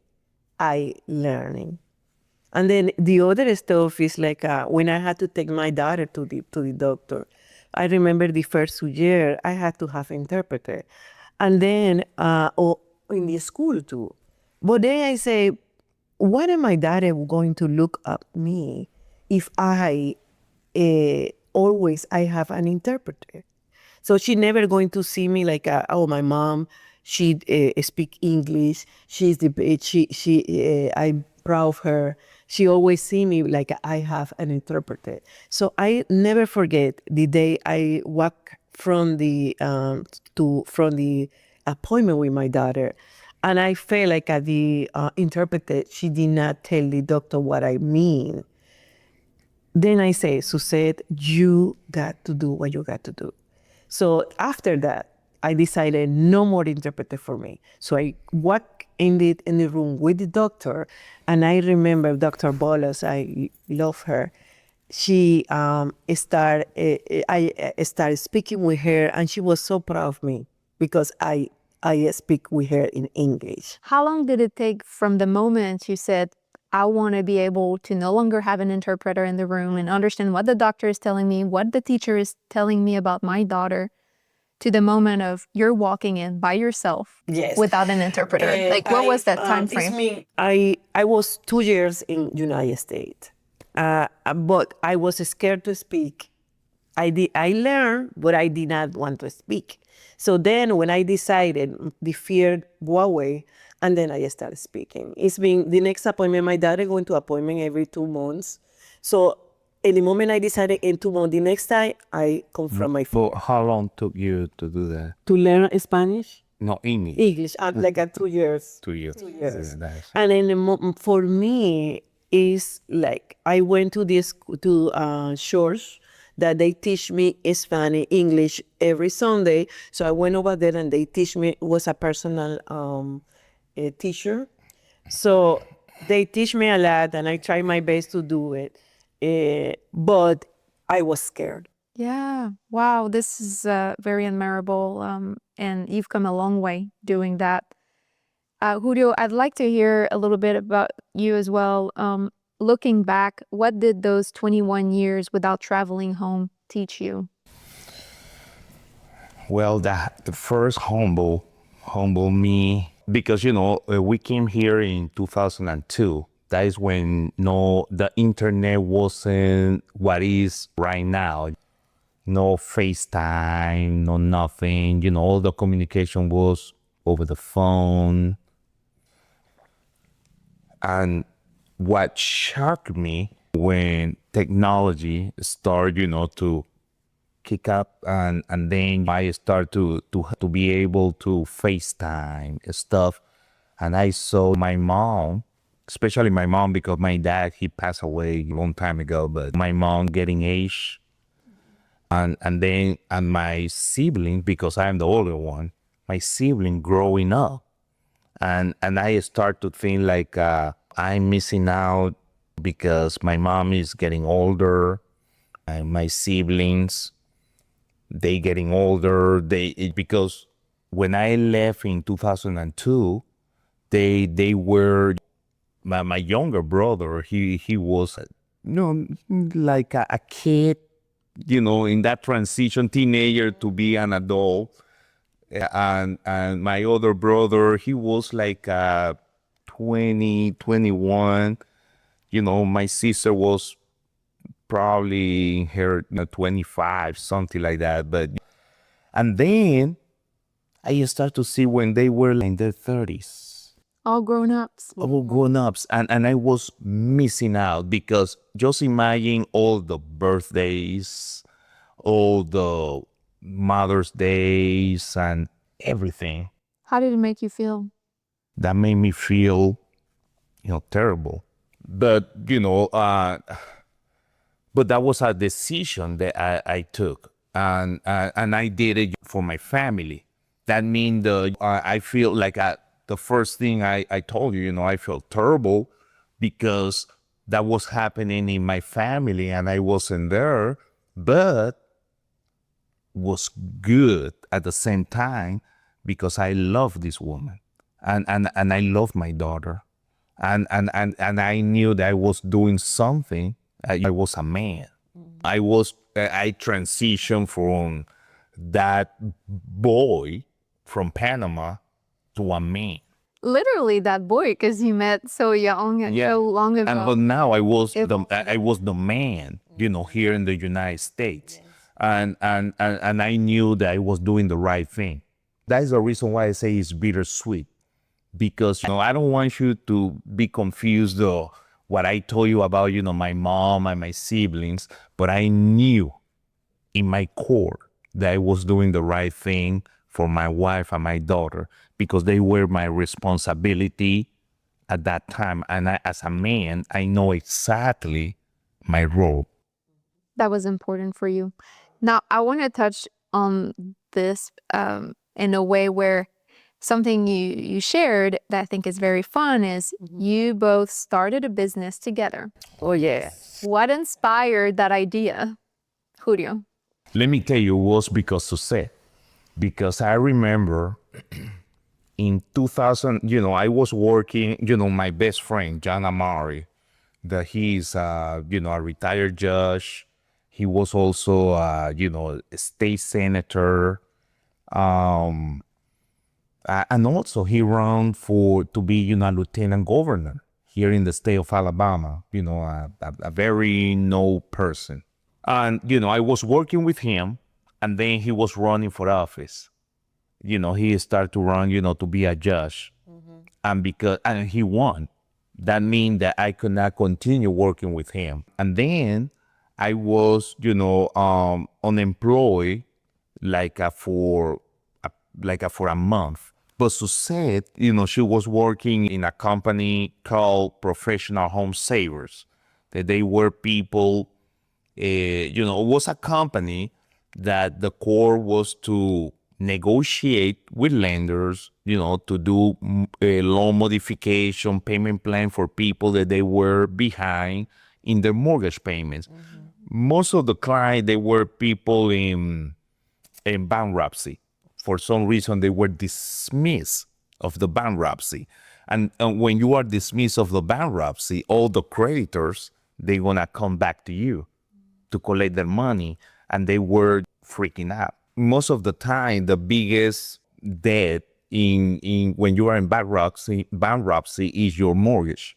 B: I learning. And then the other stuff is like when I had to take my daughter to the doctor. I remember the first year I had to have interpreter, and then in the school too. But then I say, what am my daughter going to look at me if I always I have an interpreter? So she never going to see me like, oh, my mom, she speak English. I'm proud of her. She always see me like I have an interpreter. So I never forget the day I walk from the appointment with my daughter, and I felt like the interpreter, she did not tell the doctor what I mean. Then I say, Suzette, you got to do what you got to do. So after that, I decided no more interpreter for me. So I walked in the room with the doctor, and I remember Dr. Bolas, I love her. She I started speaking with her, and she was so proud of me because I speak with her in English.
A: How long did it take from the moment you said, I want to be able to no longer have an interpreter in the room and understand what the doctor is telling me, what the teacher is telling me about my daughter, to the moment of you're walking in by yourself without an interpreter? Like, what was that time frame?
B: I was 2 years in United States, but I was scared to speak. I learned, but I did not want to speak. So then when I decided, the fear go away, and then I started speaking. It's been the next appointment, my daughter going to appointment every 2 months. So in the moment I decided in 2 months, the next time I come from my phone.
C: But how long took you to do that?
B: To learn Spanish?
C: No, English.
B: English, like 2 years.
C: 2 years.
B: 2 years.
C: Yeah, nice.
B: And then for me, is like I went to this church that they teach me Spanish, English every Sunday. So I went over there and they teach me. It was a personal teacher. So they teach me a lot, and I try my best to do it. But I was scared.
A: Yeah. Wow. This is very admirable. And you've come a long way doing that. Julio, I'd like to hear a little bit about you as well. Looking back, what did those 21 years without traveling home teach you?
C: Well, the first humble me, because we came here in 2002. That is when the internet wasn't what is right now. No FaceTime, no nothing. All the communication was over the phone. And what shocked me when technology started, to kick up, and then I start to be able to FaceTime stuff, and I saw my mom, especially my mom, because my dad, he passed away a long time ago, but my mom getting age, and my sibling, because I'm the older one, my sibling growing up, and I start to think like I'm missing out because my mom is getting older and my siblings, they getting older. Because when I left in 2002, they were my younger brother. He was like a kid, in that transition, teenager to be an adult. And my other brother, he was like 20, 21. My sister was probably her 25, something like that. And then I start to see when they were in their 30s,
A: All grown ups.
C: all grown ups, and I was missing out because just imagine all the birthdays, all the Mother's Days, and everything.
A: How did it make you feel?
C: That made me feel, terrible. But but that was a decision that I took, and I did it for my family. That means I feel like the first thing I told you, I felt terrible because that was happening in my family and I wasn't there, but was good at the same time because I love this woman and I love my daughter. And I knew that I was doing something. I was a man. I transitioned from that boy from Panama to a man.
A: Literally that boy, because you met so young and so long ago.
C: But now I was the man, here in the United States. And I knew that I was doing the right thing. That is the reason why I say it's bittersweet. Because I don't want you to be confused though what I told you about my mom and my siblings, but I knew in my core that I was doing the right thing for my wife and my daughter because they were my responsibility at that time. And as a man, I know exactly my role.
A: That was important for you. Now, I want to touch on this in a way where something you shared that I think is very fun is you both started a business together.
B: Oh, yeah.
A: What inspired that idea, Julio?
C: Let me tell you, it was because of Seth. Because I remember in 2000, I was working, my best friend, John Amari, that he's, a retired judge. He was also, a state senator. And also he ran to be, a lieutenant governor here in the state of Alabama, a very known person. And, I was working with him and then he was running for office. He started to run, to be a judge. And he won. That means that I could not continue working with him. And then I was, unemployed for a month. But Suzette, she was working in a company called Professional Home Savers. That they were people, it was a company that the core was to negotiate with lenders, to do a loan modification payment plan for people that they were behind in their mortgage payments. Most of the clients, they were people in bankruptcy. For some reason, they were dismissed of the bankruptcy. And when you are dismissed of the bankruptcy, all the creditors, they're going to come back to you to collect their money. And they were freaking out. Most of the time, the biggest debt in when you are in bankruptcy is your mortgage.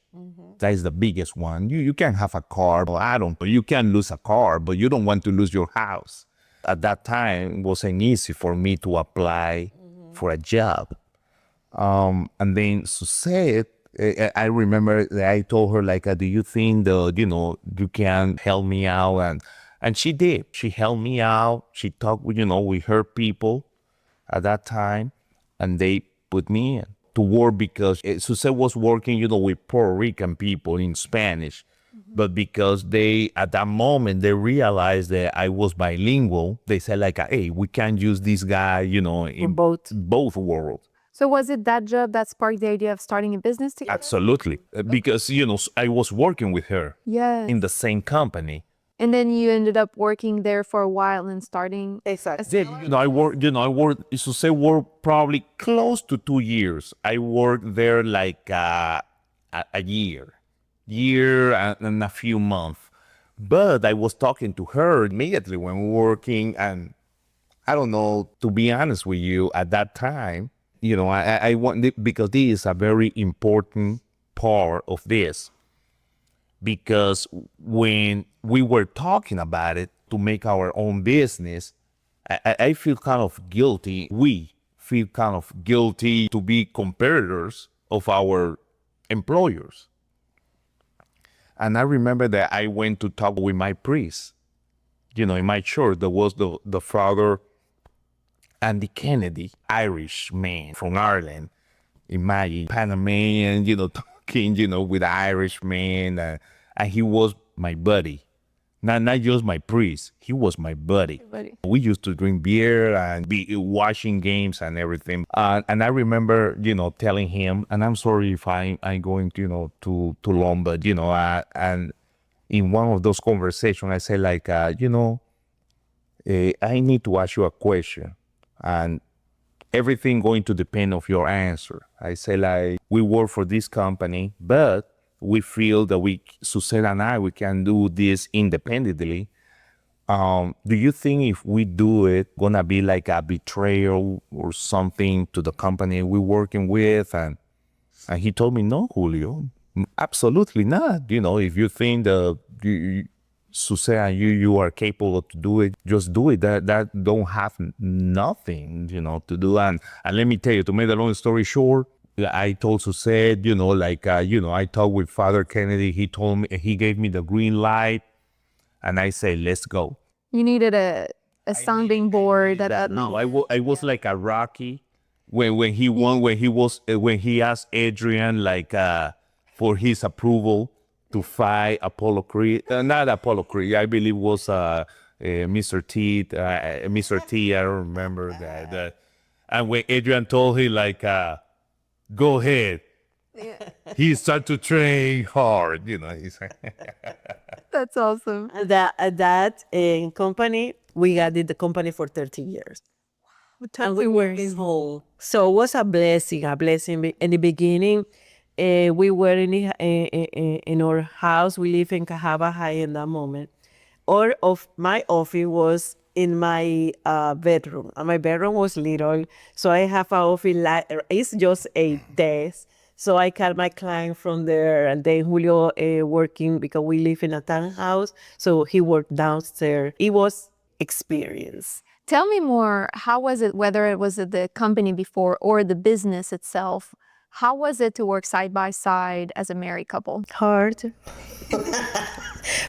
C: That is the biggest one. You can have a car, but you can lose a car, but you don't want to lose your house. At that time, it wasn't easy for me to apply for a job. And then Suzette, I remember that I told her, do you think you can help me out? And she did. She helped me out. She talked with her people at that time, and they put me in to work because Suzette was working, with Puerto Rican people in Spanish. But because at that moment, they realized that I was bilingual, they said hey, we can use this guy, in both worlds.
A: So was it that job that sparked the idea of starting a business together?
C: Absolutely. Because, I was working with her
A: Yes.
C: in the same company.
A: And then you ended up working there for a while and starting.
B: Exactly.
C: Then, I worked, to say, worked probably close to 2 years. I worked there like a year and a few months. But I was talking to her immediately when we were working, and I don't know, to be honest with you, at that time, I want, because this is a very important part of this. Because when we were talking about it to make our own business, I feel kind of guilty. We feel kind of guilty to be competitors of our employers. And I remember that I went to talk with my priest. In my church, there was the father Andy Kennedy, Irish man from Ireland. Imagine Panamanian, talking, with Irish man, and he was my buddy. Not just my priest, he was my buddy. We used to drink beer and be watching games and everything. And I remember, telling him, and I'm sorry if I'm going, to Lombard, and in one of those conversations, I said like, I need to ask you a question, and everything going to depend of your answer. I say like, we work for this company, but we feel that Suzette and I, we can do this independently. Do you think if we do it, gonna be like a betrayal or something to the company we're working with? And he told me, no, Julio, absolutely not. If you think that Suzette and you are capable to do it, just do it. That don't have nothing, to do. And let me tell you, to make the long story short, I told Suzette, I talked with Father Kennedy. He told me, he gave me the green light, and I said, let's go.
A: You needed a sounding board.
C: No, I was like a Rocky when he won, when he asked Adrian for his approval to fight Apollo Creed, not Apollo Creed, I believe was Mr. T. I don't remember that. And when Adrian told him go ahead, he started to train hard. He's
A: That's awesome.
B: That company, we had the company for 30 years. And we were in home. So it was a blessing. In the beginning, we were in our house. We live in Cahaba High in that moment. My office was in my bedroom. And my bedroom was little. So I have an office, it's just a desk. So I call my client from there, and then Julio working, because we live in a townhouse. So he worked downstairs. It was experience.
A: Tell me more. How was it, whether it was at the company before or the business itself? How was it to work side by side as a married couple?
B: Hard.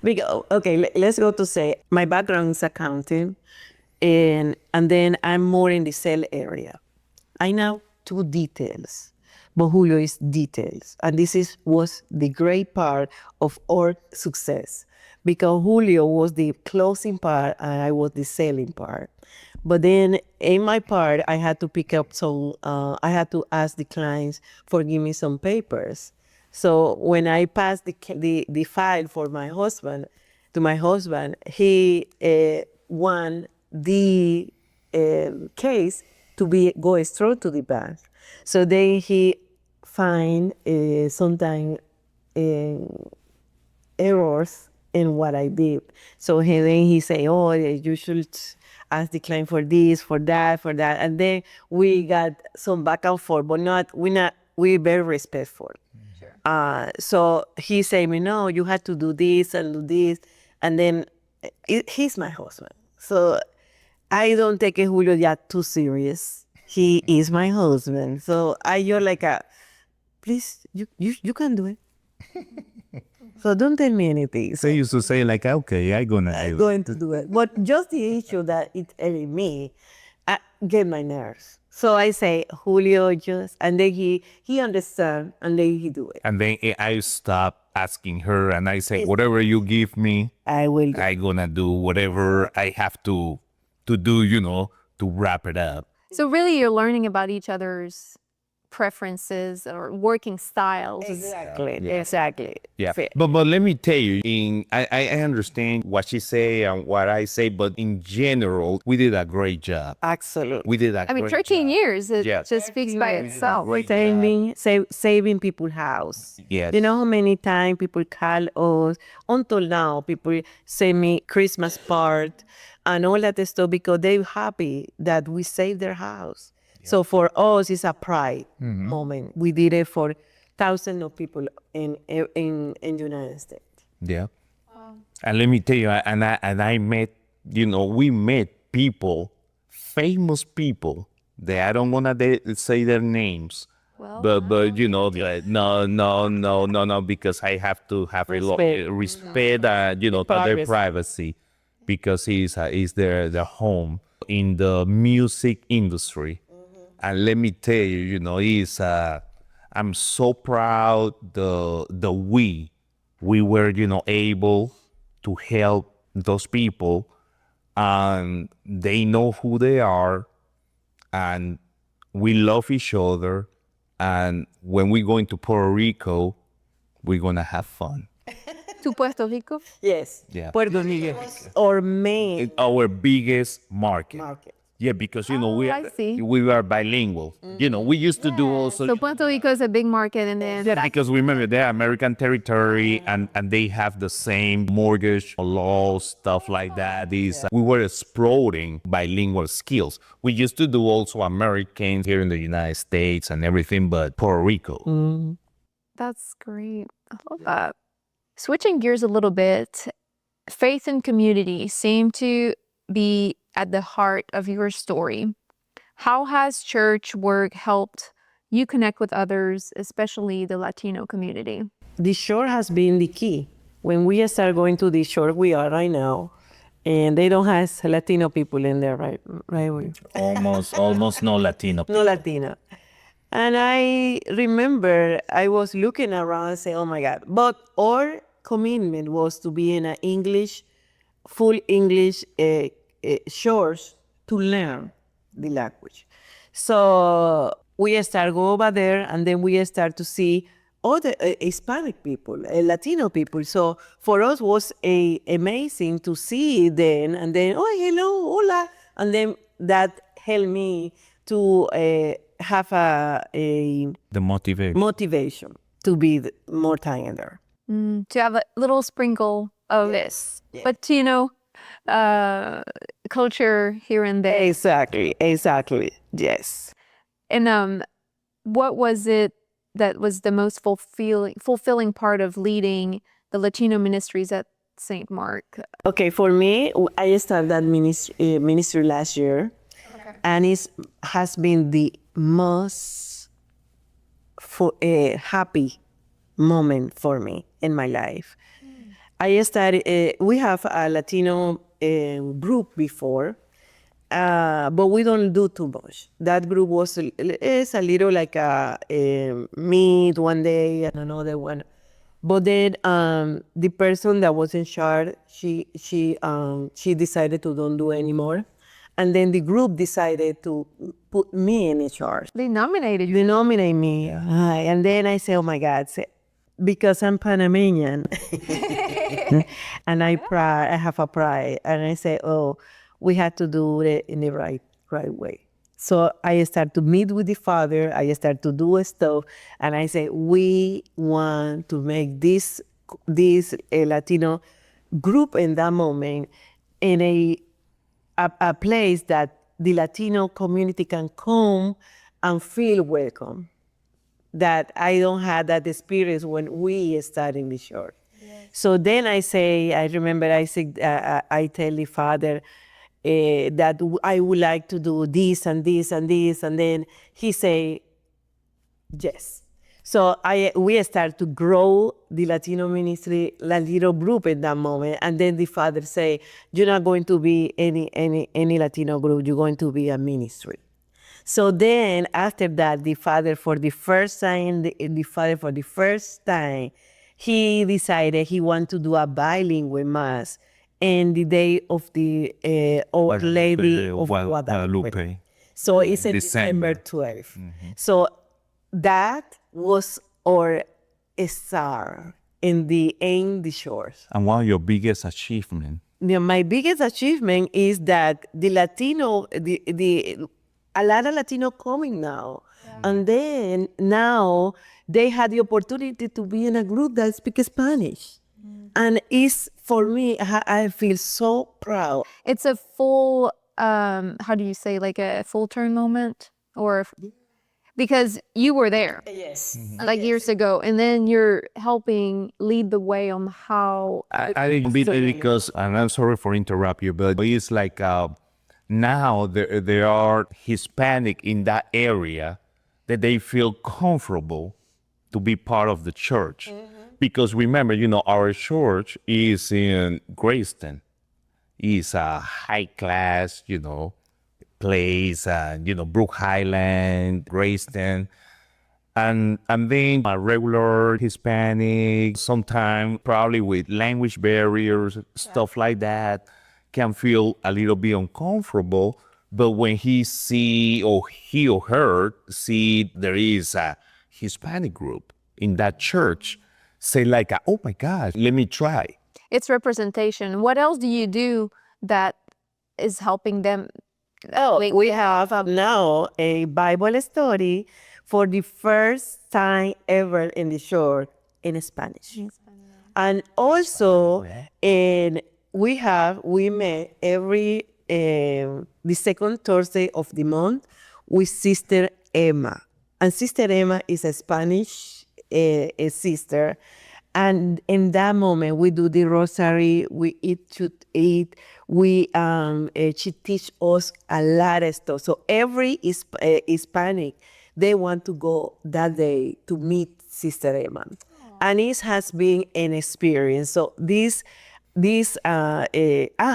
B: Because, okay, let's go to say my background is accounting, and then I'm more in the sales area. I know two details, but Julio is details, and this was the great part of our success, because Julio was the closing part and I was the selling part. But then in my part, I had to pick up some. I had to ask the clients for give me some papers. So when I passed the file for my husband, he won the case to go straight to the bank. So then he find sometimes errors in what I did. So then he say, oh, you should ask the client for this, for that, and then we got some back and forth, but we're very respectful. So he say me, no, you have to do this and do this, and then he's my husband, so I don't take Julio too serious. He is my husband, so you're like please, you can do it. So don't tell me anything.
C: So used to say okay, I'm
B: going to do it. But just the issue that it's ailing me, get my nerves. So I say, Julio, and then he understands, and then he do it.
C: And then I stop asking her, and I say, whatever you give me,
B: I will.
C: I gonna do whatever I have to do, to wrap it up.
A: So really, you're learning about each other's preferences or working styles.
B: Exactly.
C: Yeah,
B: Fair.
C: but let me tell you, I understand what she say and what I say, but in general, we did a great job.
B: Absolutely.
C: We did a
A: I mean,
C: great
A: 13
C: job.
A: years, it
C: Yes.
A: just speaks by itself.
B: Saving people's house.
C: Yes.
B: You know how many times people call us, until now, people send me Christmas part and all that stuff because they're happy that we saved their house. So for us, it's a pride moment. We did it for thousands of people in United States.
C: Yeah. And let me tell you, I met, we met people, famous people that I don't wanna say their names,
A: Well,
C: but no, because I have to have respect, to their privacy, because is their home in the music industry, and let me tell you, is I'm so proud the we were able to help those people, and they know who they are, and we love each other, and when we go into Puerto Rico, we're gonna have fun.
A: to Puerto Rico.
B: Yes.
C: Yeah.
B: Puerto Rico was our main
C: It's our biggest market.
B: market.
C: Yeah, because
A: I see.
C: we are bilingual. We used to do also.
A: So Puerto Rico is a big market, and then
C: Yeah, because remember they're American territory, and they have the same mortgage laws, stuff like that. We were exploring bilingual skills. We used to do also Americans here in the United States and everything, but Puerto Rico.
A: that's great. I love that. Switching gears a little bit, faith and community seem to be at the heart of your story. How has church work helped you connect with others, especially the Latino community?
B: The shore has been the key. When we start going to the shore we are right now, and they don't have Latino people in there, right?
C: Almost no Latino.
B: No Latina. And I remember I was looking around and say, oh my God. But our commitment was to be in an full English shores to learn the language. So we start go over there, and then we start to see other Hispanic people, Latino people. So for us was amazing to see them, and then, oh, hello, hola. And then that helped me to have
C: The motivation.
B: motivation to be more time in there.
A: To have a little sprinkle of this. But, culture here and there.
B: Exactly, yes.
A: And what was it that was the most fulfilling part of leading the Latino ministries at St. Mark?
B: Okay, for me, I started that ministry last year, and it has been the most happy moment for me in my life. I started, we have a Latino group before, but we don't do too much. That group is a little like a meet one day and another one. But then the person that was in charge, she decided to don't do anymore. And then the group decided to put me in charge.
A: They nominated you.
B: They nominate me. And then I say, oh my God, because I'm Panamanian. And I have a pride. And I say, oh, we had to do it in the right way. So I start to meet with the father. I start to do stuff. And I say, we want to make this Latino group in that moment in a place that the Latino community can come and feel welcome. That I don't have that experience when we start in the shore. Yes. So then I remember I tell the father that I would like to do this and this and this, and then he say, yes. So we start to grow the Latino ministry, Latino group in that moment, and then the father say, you're not going to be any Latino group, you're going to be a ministry. So then after that, the father for the first time, he decided he wanted to do a bilingual mass in the day of the Our Lady of Guadalupe. So it's in December 12th. Mm-hmm. So that was our star in the shores.
C: And one of your biggest achievement.
B: My biggest achievement is that the Latino, a lot of Latino coming now. And then now they had the opportunity to be in a group that speaks Spanish. And it's, for me, I feel so proud.
A: It's a full, how do you say, like a full turn moment? Or because you were there
B: Yes.
A: like years ago, and then you're helping lead the way on how.
C: I think because, and I'm sorry for interrupt you, but it's like now there are Hispanic in that area that they feel comfortable to be part of the church. Because remember, our church is in Grayston. It's a high class, place, Brook Highland, Grayston. And then a regular Hispanic, sometimes probably with language barriers, stuff like that, can feel a little bit uncomfortable. But when he or her see there is a Hispanic group in that church, say like, oh my gosh, let me try.
A: It's representation. What else do you do that is helping them?
B: Oh, we have now a Bible study for the first time ever in the shore in Spanish. And also, we met every the second Thursday of the month with Sister Emma. And Sister Emma is a Spanish a sister. And in that moment, we do the rosary, we eat, she teach us a lot of stuff. So every Hispanic, they want to go that day to meet Sister Emma. And it has been an experience. So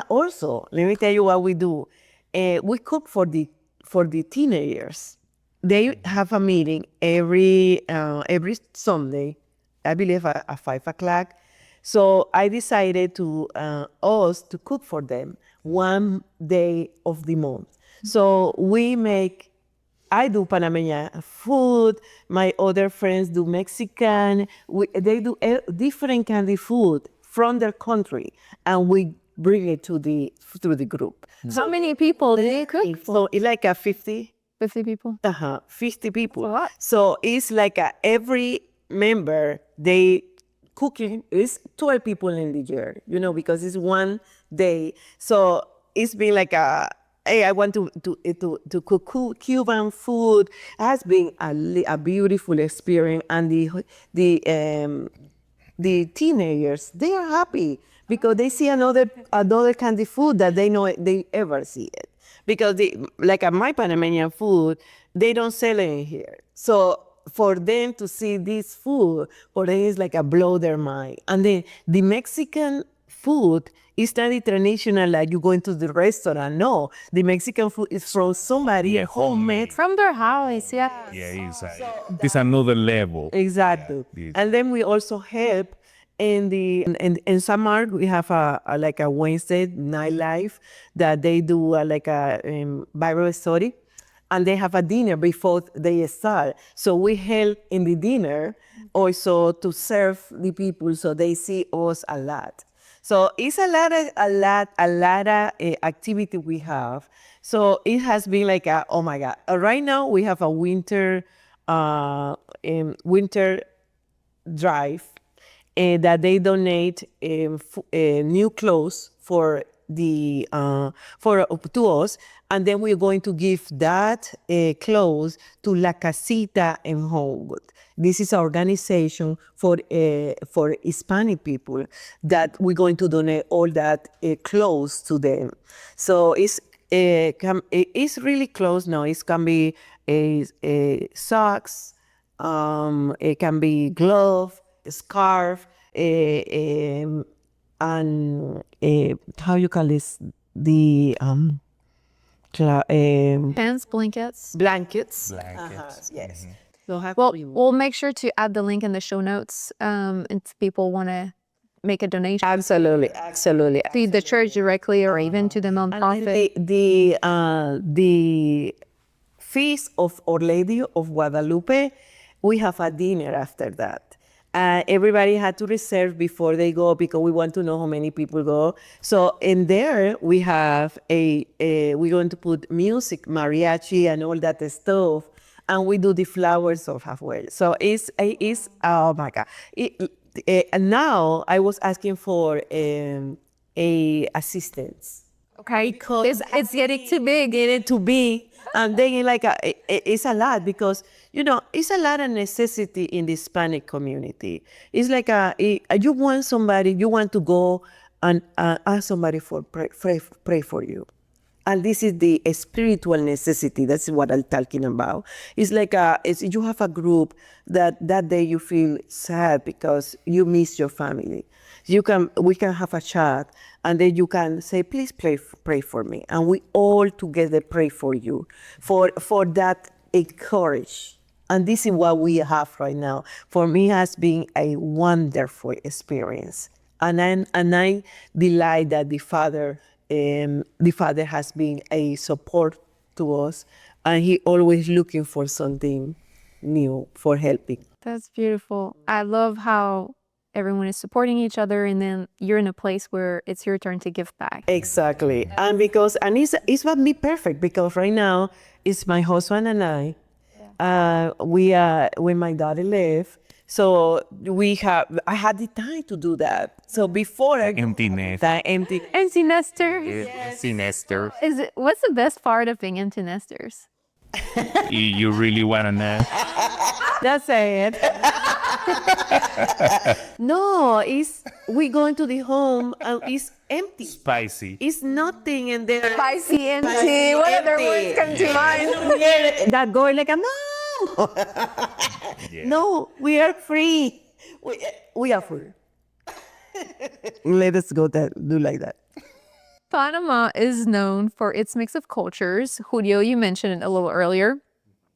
B: also, let me tell you what we do. We cook for the teenagers. They have a meeting every Sunday, I believe at 5 o'clock. So I decided to cook for them one day of the month. So I do Panameña food. My other friends do Mexican. They do different kind of food from their country, and we bring it to the group.
A: How many people do you cook for?
B: So it's like a 50.
A: 50 people?
B: 50 people.
A: That's a lot.
B: So it's like every member, they cooking is 12 people in the year, because it's one day. So it's been like hey, I want to cook Cuban food. It has been a beautiful experience, and the teenagers, they are happy because they see another kind of food that they ever see it. Because like my Panamanian food, they don't sell it here. So for them to see this food, for them it's like a blow their mind. And then the Mexican food is not the traditional like you go into the restaurant. No, the Mexican food is from somebody homemade.
A: From their house, yeah.
C: Yeah, it's another level.
B: Exactly.
C: Yeah.
B: And then we also help in San Mark, we have a Wednesday nightlife that they do like a Bible study, and they have a dinner before they start. So we help in the dinner also to serve the people, so they see us a lot. So it's a lot of activity we have. So it has been like oh my God. Right now we have a winter drive. That they donate new clothes to us, and then we're going to give that clothes to La Casita in Homewood. This is an organization for Hispanic people that we're going to donate all that clothes to them. So it's really close now. It can be socks, it can be glove, scarf, and how you call this? The
A: Pants, blankets.
B: blankets. Yes. So
A: We'll make sure to add the link in the show notes if people want to make a donation.
B: Absolutely.
A: To the church directly or even to the nonprofit.
B: The Feast of Our Lady of Guadalupe, we have a dinner after that. Everybody had to reserve before they go because we want to know how many people go. So in there we have we're going to put music, mariachi, and all that stuff, and we do the flowers of halfway. So it's oh my God. And now I was asking for a assistance.
A: Okay, it's getting too big.
B: Getting too big, and then it's a lot because it's a lot of necessity in the Hispanic community. It's like you want somebody, you want to go and ask somebody for pray for you. And this is the spiritual necessity. That's what I'm talking about. It's like you have a group that day you feel sad because you miss your family. We can have a chat, and then you can say, please pray for me, and we all together pray for you, for that encourage. And this is what we have right now. For me, it has been a wonderful experience, and I delight that the Father has been a support to us, and he always looking for something new for helping.
A: That's beautiful. I love how everyone is supporting each other, and then you're in a place where it's your turn to give back.
B: Exactly. And it's what me perfect because right now it's my husband and I. When my daughter left, so I had the time to do that. So before
C: Empty nest.
B: empty
A: Empty nester.
C: Empty nester.
A: What's the best part of being empty nesters?
C: You really want to know?
B: That's it. No, we going to the home and it's empty.
C: Spicy.
B: It's nothing in there.
A: Spicy, empty. What other words come to mind?
B: That going like, no. No, we are free. We are free. Let us do like that.
A: Panama is known for its mix of cultures. Julio, you mentioned it a little earlier.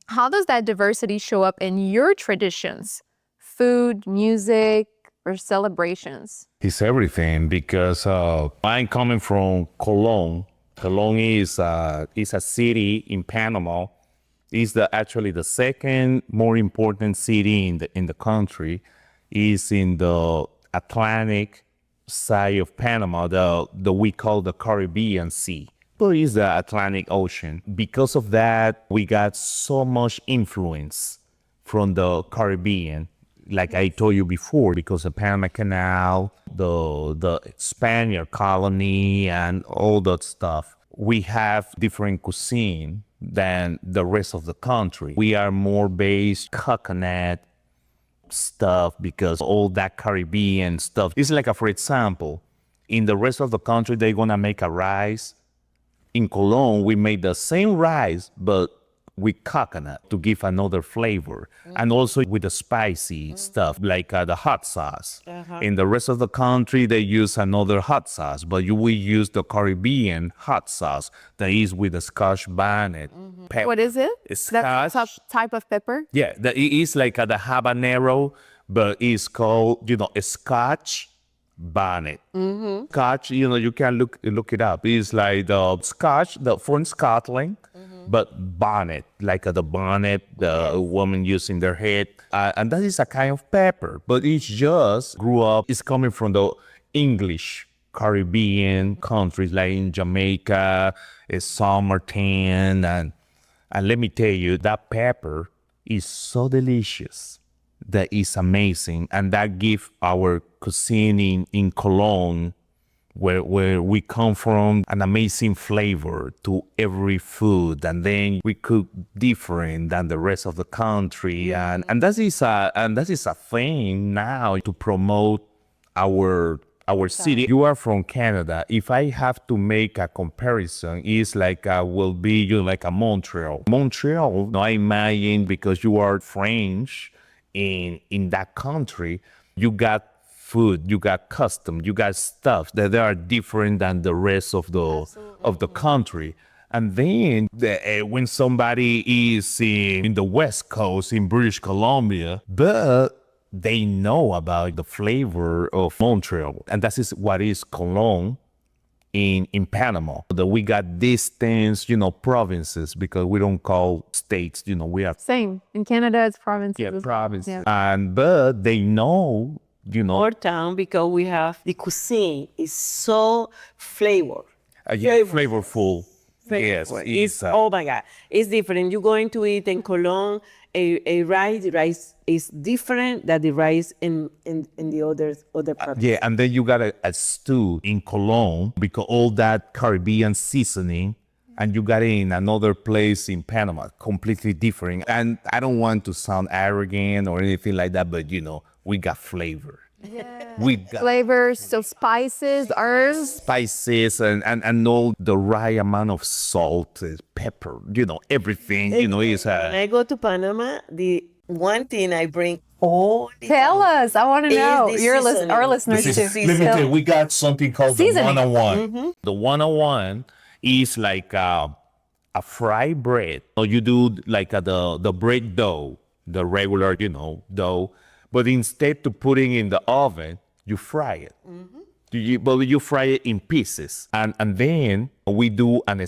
A: How does that diversity show up in your traditions? Food, music, or celebrations?
C: It's everything because I'm coming from Colón. Colón is a city in Panama. It's actually the second more important city in the country. It's in the Atlantic side of Panama, the we call the Caribbean Sea. But it's the Atlantic Ocean. Because of that, we got so much influence from the Caribbean. Like I told you before, because the Panama Canal, the Spaniard colony, and all that stuff, we have different cuisine than the rest of the country. We are more based coconut stuff because all that Caribbean stuff. It's like, for example, in the rest of the country, they're gonna make a rice. In Colón, we made the same rice, but with coconut to give another flavor, and also with the spicy stuff like the hot sauce. In the rest of the country, they use another hot sauce, but we use the Caribbean hot sauce that is with the Scotch bonnet.
A: What is it?
C: It's
A: That's
C: Scotch.
A: a type of pepper?
C: Yeah, it is like the habanero, but it's called a Scotch bonnet. Scotch, you can look it up. It's like the Scotch, from Scotland, but bonnet, like the bonnet the woman used in their head. And that is a kind of pepper, but it's just grew up, it's coming from the English Caribbean countries like in Jamaica, San Martin, and let me tell you, that pepper is so delicious. That is amazing, and that gives our cuisine in Colón, where we come from, an amazing flavor to every food, and then we cook different than the rest of the country, and that is a thing now to promote our city. You are from Canada. If I have to make a comparison, it's like will be like a Montreal. Montreal, no, I imagine because you are French. In that country, you got food, you got custom, you got stuff that they are different than the rest of the country. And then when somebody is in the West Coast, in British Columbia, but they know about the flavor of Montreal, and that is what is Colón in Panama. That we got these things, provinces, because we don't call states. You know, we are
A: Same. In Canada, it's provinces.
C: province,
A: Yeah.
C: and but they know, you know,
B: Our town, because we have the cuisine is so flavor.
C: flavorful. Yes,
B: It's, oh my God, it's different. You're going to eat in Cologne, the rice is different than the rice in the other parts.
C: yeah, and then you got a stew in Cologne because all that Caribbean seasoning, and you got it in another place in Panama, completely different. And I don't want to sound arrogant or anything like that, but you know, we got flavor. We got
A: Flavors, so spices, herbs.
C: spices and all the right amount of salt, pepper, you know, everything, you know, is
B: When I go to Panama, the one thing I bring all the
A: Tell
B: time
A: us. I want to
B: is
A: know.
B: the
A: Our
B: seasoning.
A: listeners
B: This
A: too.
B: is
C: Let me tell you, we got something called
A: Seasoning.
C: the 101. The 101 is like a fried bread. So you do like the bread dough, the regular, you know, dough. But instead to putting in the oven, you fry it. But you fry it in pieces. And then we do an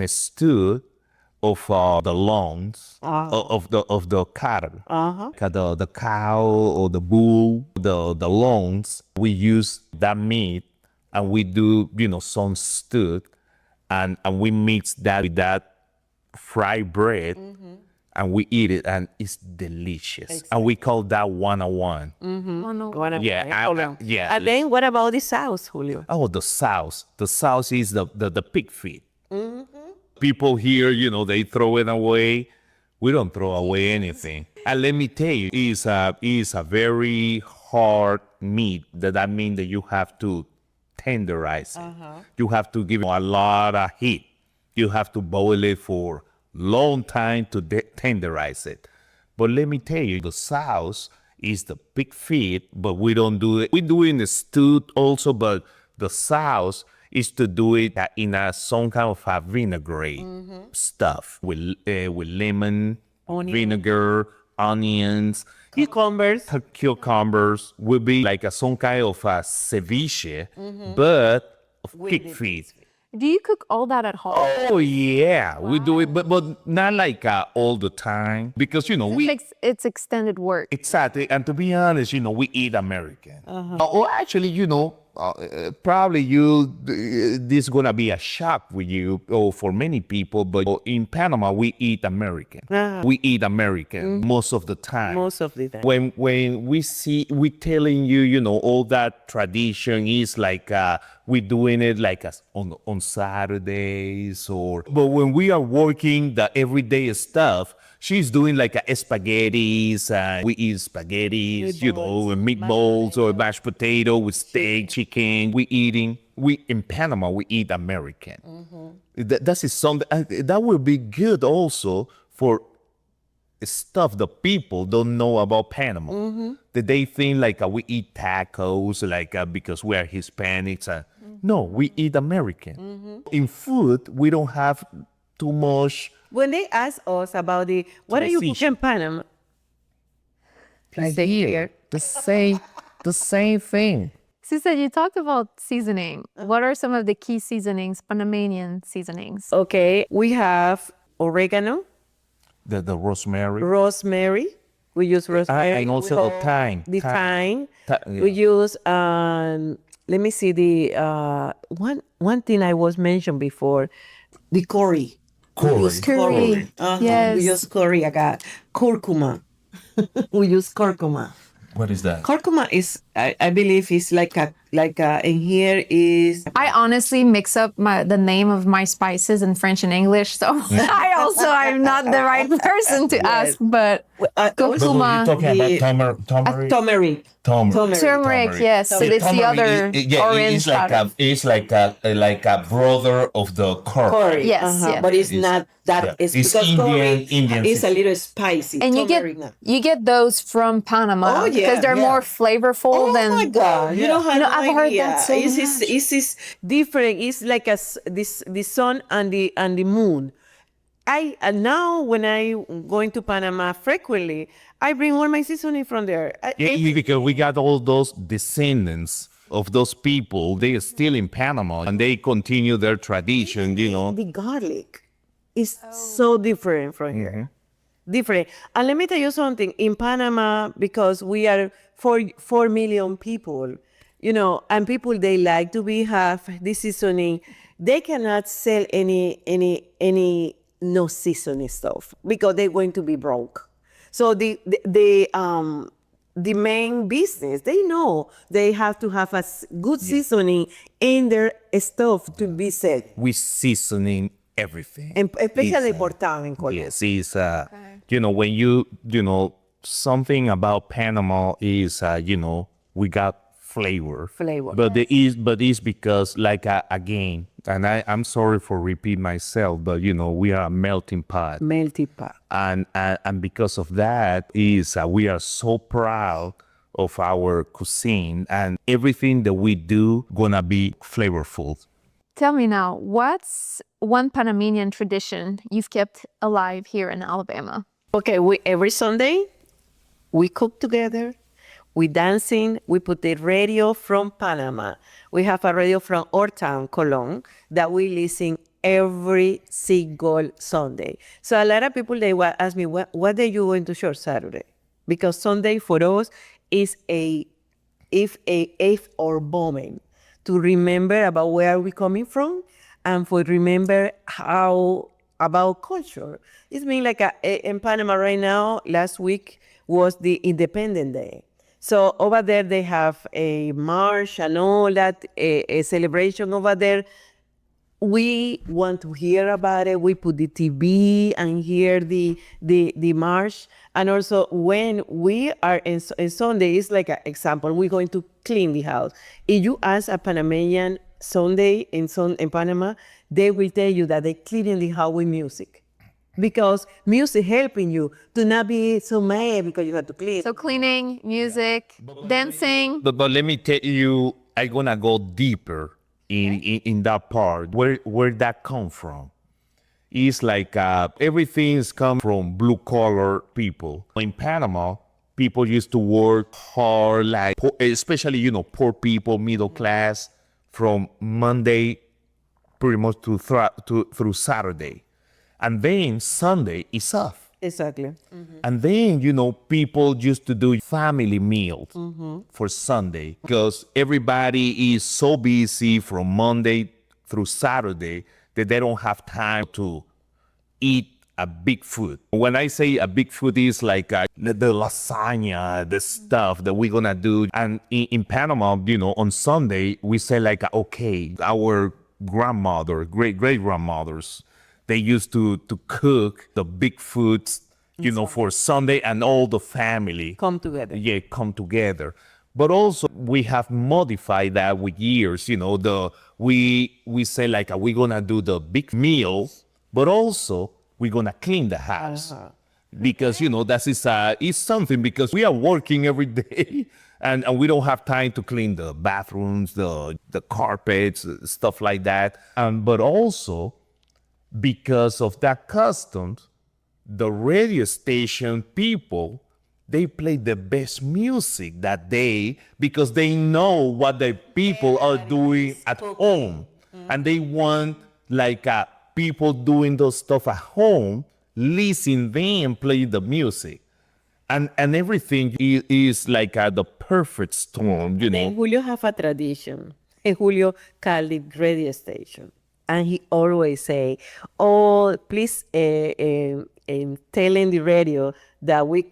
C: stew of the lungs of the cattle. The cow or the bull, the lungs. We use that meat and we do, you know, some stew and we mix that with that fried bread and we eat it and it's delicious. And we call that 101. Yeah, yeah.
B: And then what about the sauce, Julio?
C: Oh, the sauce. The sauce is the pig feet. People here, you know, they throw it away. We don't throw away anything. And let me tell you, it's a very hard meat. That means that you have to tenderize it. You have to give it a lot of heat. You have to boil it for long time to tenderize it. But let me tell you, the sauce is the pig feet, but we don't do it. We do it in the stew also, but the sauce is to do it in some kind of a vinaigrette stuff with lemon, vinegar, onions, cucumbers will be like some kind of a ceviche, but of pig feet.
A: Do you cook all that at home?
C: Oh yeah, we do it, but not like all the time because you know
A: It's extended work.
C: exactly. And to be honest, you know, we eat American. Or actually, you know, probably this gonna be a shock with you or for many people, but in Panama we eat American. We eat American most of the time.
B: Most of the time.
C: When we telling you, you know, all that tradition is like we doing it like on Saturdays but when we are working the everyday stuff, she's doing like spaghettis and we eat spaghettis, you know, and meatballs or mashed potato with steak, chicken. We in Panama we eat American. That is something that will be good also for stuff the people don't know about Panama. That they think like we eat tacos like because we are Hispanics. No, we eat American. In food, we don't have too much.
B: When they ask us about what are you cooking in Panama?
C: Here, the same thing.
A: Susan, you talked about seasoning. What are some of the key seasonings, Panamanian seasonings?
B: Okay, we have oregano,
C: The rosemary.
B: rosemary. We use rosemary.
C: And also the thyme.
B: The thyme.
C: Yeah.
B: We use let me see the one thing I was mentioned before, the curry. We use
A: Curry. Yes.
B: We use curry. I got curcuma. We use curcuma.
C: What is that?
B: Curcuma is, I believe, is like a in here is.
A: I honestly mix up the name of my spices in French and English, so I'm not the right person to ask, but curcuma,
B: Turmeric.
A: turmeric, yes, so it's the other orange powder.
C: It's like a brother of the curry.
A: Yes, yes.
B: But it's not that. It's because
C: Indian.
B: It's a little spicy.
A: And you get those from Panama because they're more flavorful than.
B: Oh my God! You don't have no
A: I've heard
B: idea.
A: that so
B: It's different. It's like the sun and the moon. And now when I going to Panama frequently, I bring all my seasoning from there.
C: Because we got all those descendants of those people. They are still in Panama and they continue their tradition. You know.
B: The garlic. is so different from here. Different. And let me tell you something. In Panama, because we are 4 million people, and people they like to be have this seasoning. They cannot sell any no seasoning stuff because they're going to be broke. So the main business, they know they have to have a good seasoning in their stuff to be sold.
C: We seasoning everything.
B: And especially
C: It's,
B: por town in Colombia.
C: yes, it's when something about Panama is we got flavor.
B: Flavor.
C: But it's because again, and I'm sorry for repeat myself, but we are a melting pot.
B: Melty pot.
C: And because of that is we are so proud of our cuisine, and everything that we do gonna be flavorful.
A: Tell me now, what's one Panamanian tradition you've kept alive here in Alabama?
B: Okay, every Sunday we cook together, we dancing, we put the radio from Panama. We have a radio from our town, Colón, that we listen every single Sunday. So a lot of people, they will ask me, what are you going to church Saturday? Because Sunday for us is a or moment to remember about where we coming from and for remember how about culture. It's been like in Panama right now, last week was the Independence Day. So over there they have a march and all that, a celebration over there. We want to hear about it. We put the TV and hear the march. And also when we are in Sunday, it's like an example, we're going to clean the house. If you ask a Panamanian Sunday in Panama, they will tell you that they cleaning the house with music. Because music helping you to not be so mad because you have to clean.
A: So cleaning, music, dancing.
C: But let me tell you, I'm gonna go deeper in that part. Where that come from? It's like everything's come from blue collar people. In Panama, people used to work hard, like especially poor people, middle class, from Monday pretty much through Saturday. And then Sunday is off.
B: Exactly.
C: And then, people used to do family meals for Sunday because everybody is so busy from Monday through Saturday that they don't have time to eat a big food. When I say a big food is like the lasagna, the stuff that we're gonna do. And in Panama, on Sunday, we say okay, our great-grandmothers, they used to cook the big foods, for Sunday, and all the family
B: Come together.
C: Yeah, come together. But also we have modified that with years. We say we're gonna do the big meal, but also we're gonna clean the house because that is it's something because we are working every day. And we don't have time to clean the bathrooms, the carpets, stuff like that. But also, because of that custom, the radio station people, they play the best music that day because they know what the people are doing at home. And they want people doing those stuff at home, listen them play the music. And everything is like the perfect storm,
B: And Julio have a tradition. And Julio called it radio station. And he always say, oh, please tell in the radio that we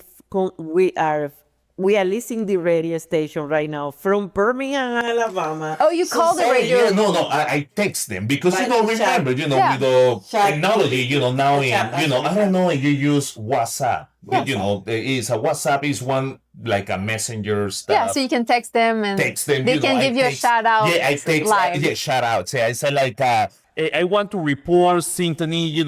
B: are listening the radio station right now from Birmingham, Alabama.
A: Oh, you call the radio.
C: No, I text them because remember,
A: Yeah.
C: with the technology, now I don't know if you use WhatsApp. But, is a WhatsApp is one like a messenger stuff.
A: Yeah, so you can text them and
C: Text them,
A: they can give you a shout out.
C: Yeah, I text.
A: live.
C: Shout out. Say I say I want to report Symphony,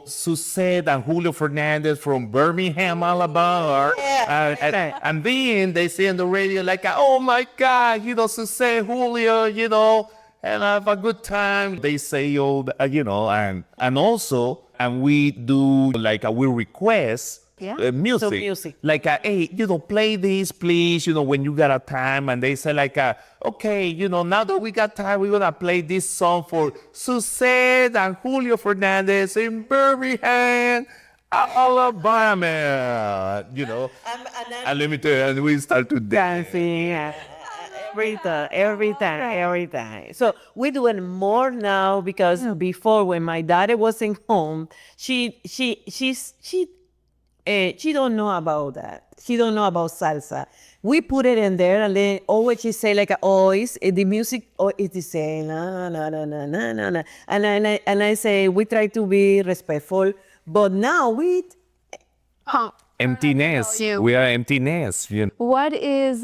C: Suzette and Julio Fernández from Birmingham, Alabama. And then they say on the radio oh my God, Suzette, Julio, and have a good time. They say all, and also, and we do we request
A: Yeah.
C: music.
B: So music.
C: Like, hey, play this, please, when you got a time. And they say, like, okay, now that we got time, we're going to play this song for Suzette and Julio Fernandez in Birmingham, Alabama. And let me tell you, and we start to dance.
B: Dancing every time. So we're doing more now because before when my daddy wasn't home, she don't know about that. She don't know about salsa. We put it in there and then always she say like, oh, it's the music, oh, it is saying na na na na na na na. And I say we try to be respectful, but now we
C: Emptiness. We are emptiness.
A: What is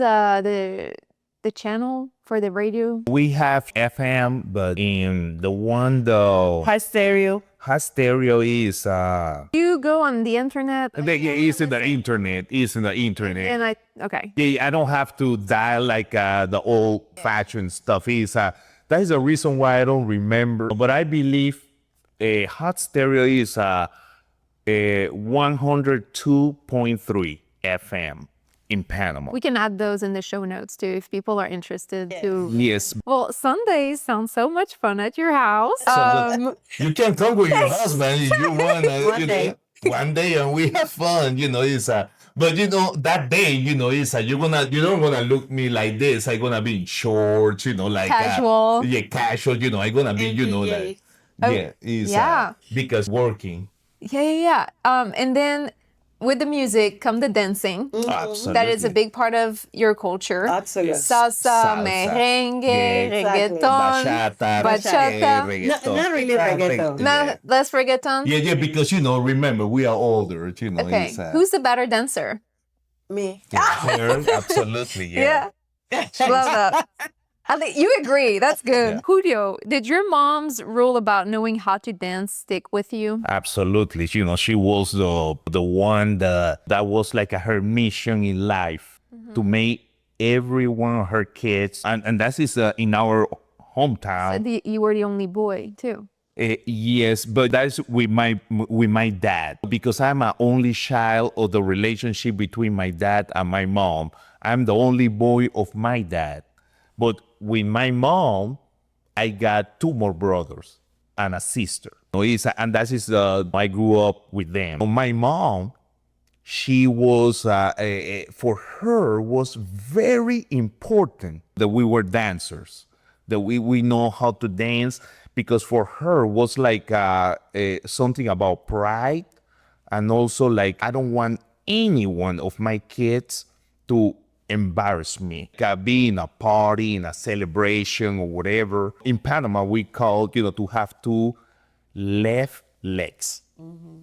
A: the channel for the radio?
C: We have FM, but in the one though,
B: high stereo.
C: high stereo is
A: You go on the internet.
C: it's in the internet. It's in the internet.
A: And okay.
C: Yeah, I don't have to dial like the old fashioned stuff. That is the reason why I don't remember. But I believe a hot stereo is 102.3 FM in Panama.
A: We can add those in the show notes too if people are interested to.
C: Yes.
A: Well, Sundays sound so much fun at your house.
C: You can come with your husband if you want. One day and we have fun. But that day, it's you don't gonna look me like this. I'm gonna be in shorts, like
A: Casual.
C: Casual. I'm gonna be, like
A: yeah.
C: Because working.
A: Yeah. And then with the music come the dancing.
C: Absolutely.
A: That is a big part of your culture.
B: Absolutely.
A: Salsa, merengue, reggaeton,
C: Bachata.
A: bachata.
B: Not really reggaeton.
A: Not less reggaeton.
C: Yeah, because remember we are older.
A: Okay. Who's the better dancer?
B: Me.
C: Her, absolutely, yeah.
A: Love that. I think you agree. That's good.
C: Yeah.
A: Julio, did your mom's rule about knowing how to dance stick with you?
C: Absolutely. She was the one that was like her mission in life to make every one of her kids, and that is in our hometown.
A: You were the only boy too.
C: Yes, but that's with my dad, because I'm an only child of the relationship between my dad and my mom. I'm the only boy of my dad. But with my mom, I got two more brothers and a sister. And that is I grew up with them. My mom, she was for her was very important that we were dancers, that we know how to dance, because for her was like something about pride, and also like I don't want any one of my kids to embarrass me. Be in a party, in a celebration or whatever. In Panama, we call, to have two left legs.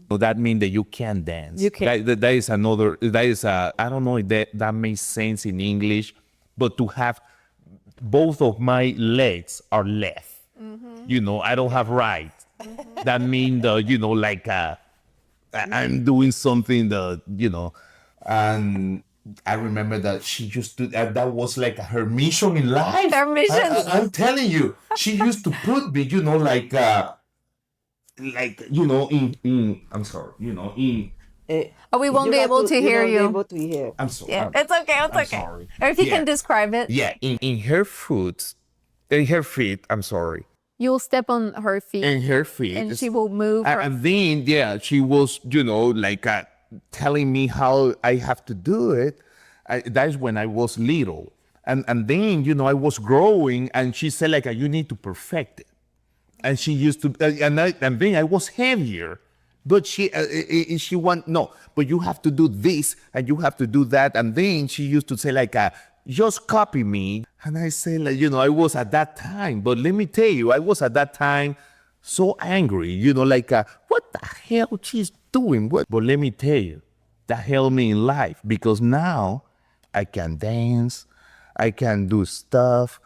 C: So that means that you can dance.
B: You can.
C: That is I don't know if that makes sense in English, but to have both of my legs are left. I don't have right. That means, like I'm doing something that, and I remember that she used to, that was like her mission in life.
A: Her mission.
C: I'm telling you, she used to put me, like, in I'm sorry, in.
A: We won't be able to hear you.
C: I'm sorry.
A: Yeah, it's okay. It's
C: I'm
A: okay.
C: sorry.
A: Or if you can describe it.
C: Yeah, in her feet, I'm sorry.
A: You'll step on her feet.
C: In her feet.
A: And she will move her.
C: And then, she was, like telling me how I have to do it. That's when I was little. And then, I was growing, and she said, like, you need to perfect it. And she used to, and then I was heavier. But she no, but you have to do this, and you have to do that. And then she used to say, like, just copy me. And I say, like, I was at that time, but let me tell you, I was at that time so angry, like, what the hell she's doing? But let me tell you, that helped me in life, because now I can dance, I can do stuff,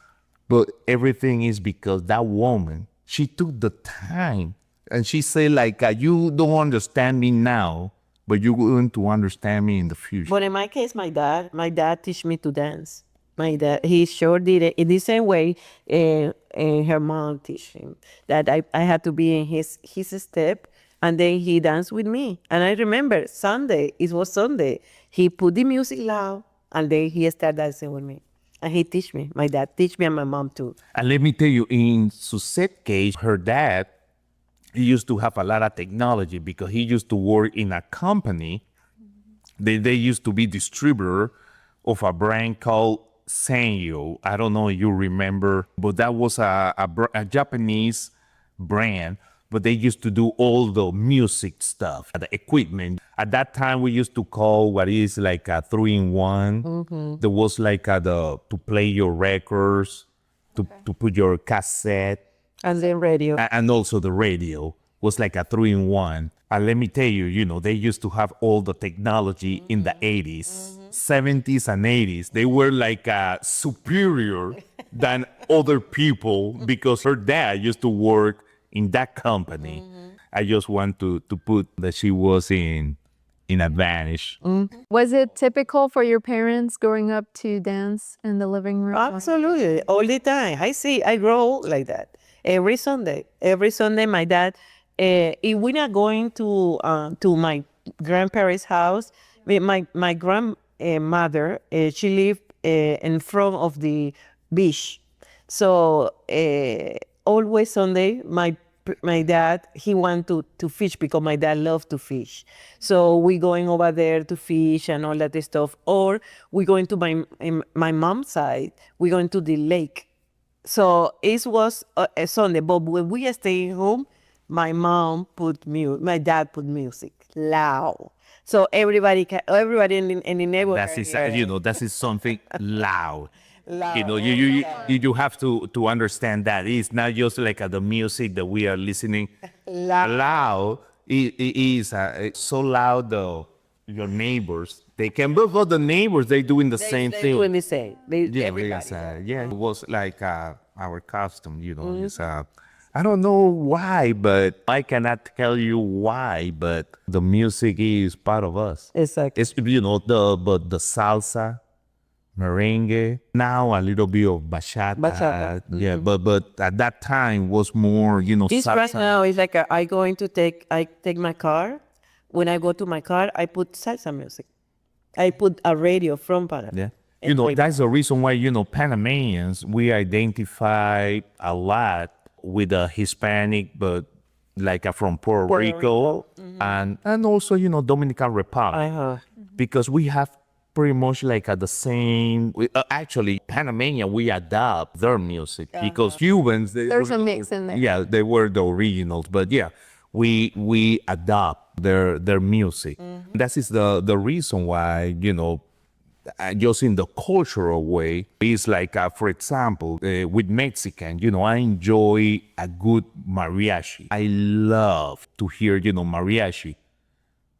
C: but everything is because that woman, she took the time, and she said, like, you don't understand me now, but you're going to understand me in the future.
B: But in my case, my dad teach me to dance. My dad, he sure did it in the same way. And her mom teach him that I had to be in his step, And then he danced with me. And I remember Sunday, it was Sunday. He put the music loud and then he started dancing with me. And he teach me. My dad teach me and my mom too.
C: And let me tell you, in Susette's case, her dad, he used to have a lot of technology because he used to work in a company. They used to be distributor of a brand called Sanyo. I don't know if you remember, but that was a Japanese brand. But they used to do all the music stuff, the equipment. At that time, we used to call what is like a 3-in-1. There was like to play your records, to put your cassette,
B: And then radio.
C: and also the radio was like a 3-in-1. And let me tell you, they used to have all the technology in the 80s, 70s and 80s. They were like superior than other people because her dad used to work in that company. I just want to put that she was in advantage.
A: Was it typical for your parents growing up to dance in the living room?
B: Absolutely, all the time. I grow like that every Sunday. Every Sunday, my dad. If we're not going to my grandparents' house, my grandmother, she lived in front of the beach. So always Sunday, my dad, he want to fish because my dad loved to fish. So we going over there to fish and all that stuff. Or we going to my mom's side, we going to the lake. So it was a Sunday, but when we stay home, my dad put music loud. So everybody in the neighborhood.
C: That is, that is something loud.
B: Loud.
C: You have to understand that it's not just like the music that we are listening loud. It is so loud though. Your neighbors, they can, but the neighbors, they doing the same thing.
B: Doing the same.
C: It was like our custom, It's, I don't know why, but I cannot tell you why, but the music is part of us.
B: Exactly.
C: It's, the salsa, merengue, now a little bit of bachata. Yeah, but at that time was more,
B: This
C: salsa.
B: right now is like I take my car. When I go to my car, I put salsa music. I put a radio from Panama.
C: Yeah. That's the reason why, Panamanians, we identify a lot with the Hispanic, but like from Puerto Rico. And also, Dominican Republic. Because we have pretty much like the same, actually, Panamanian, we adopt their music because Cubans,
A: There's a mix in there.
C: Yeah, they were the originals, but yeah, we adopt their music. That is the reason why, just in the cultural way, it's like, for example, with Mexican, I enjoy a good mariachi. I love to hear, mariachi.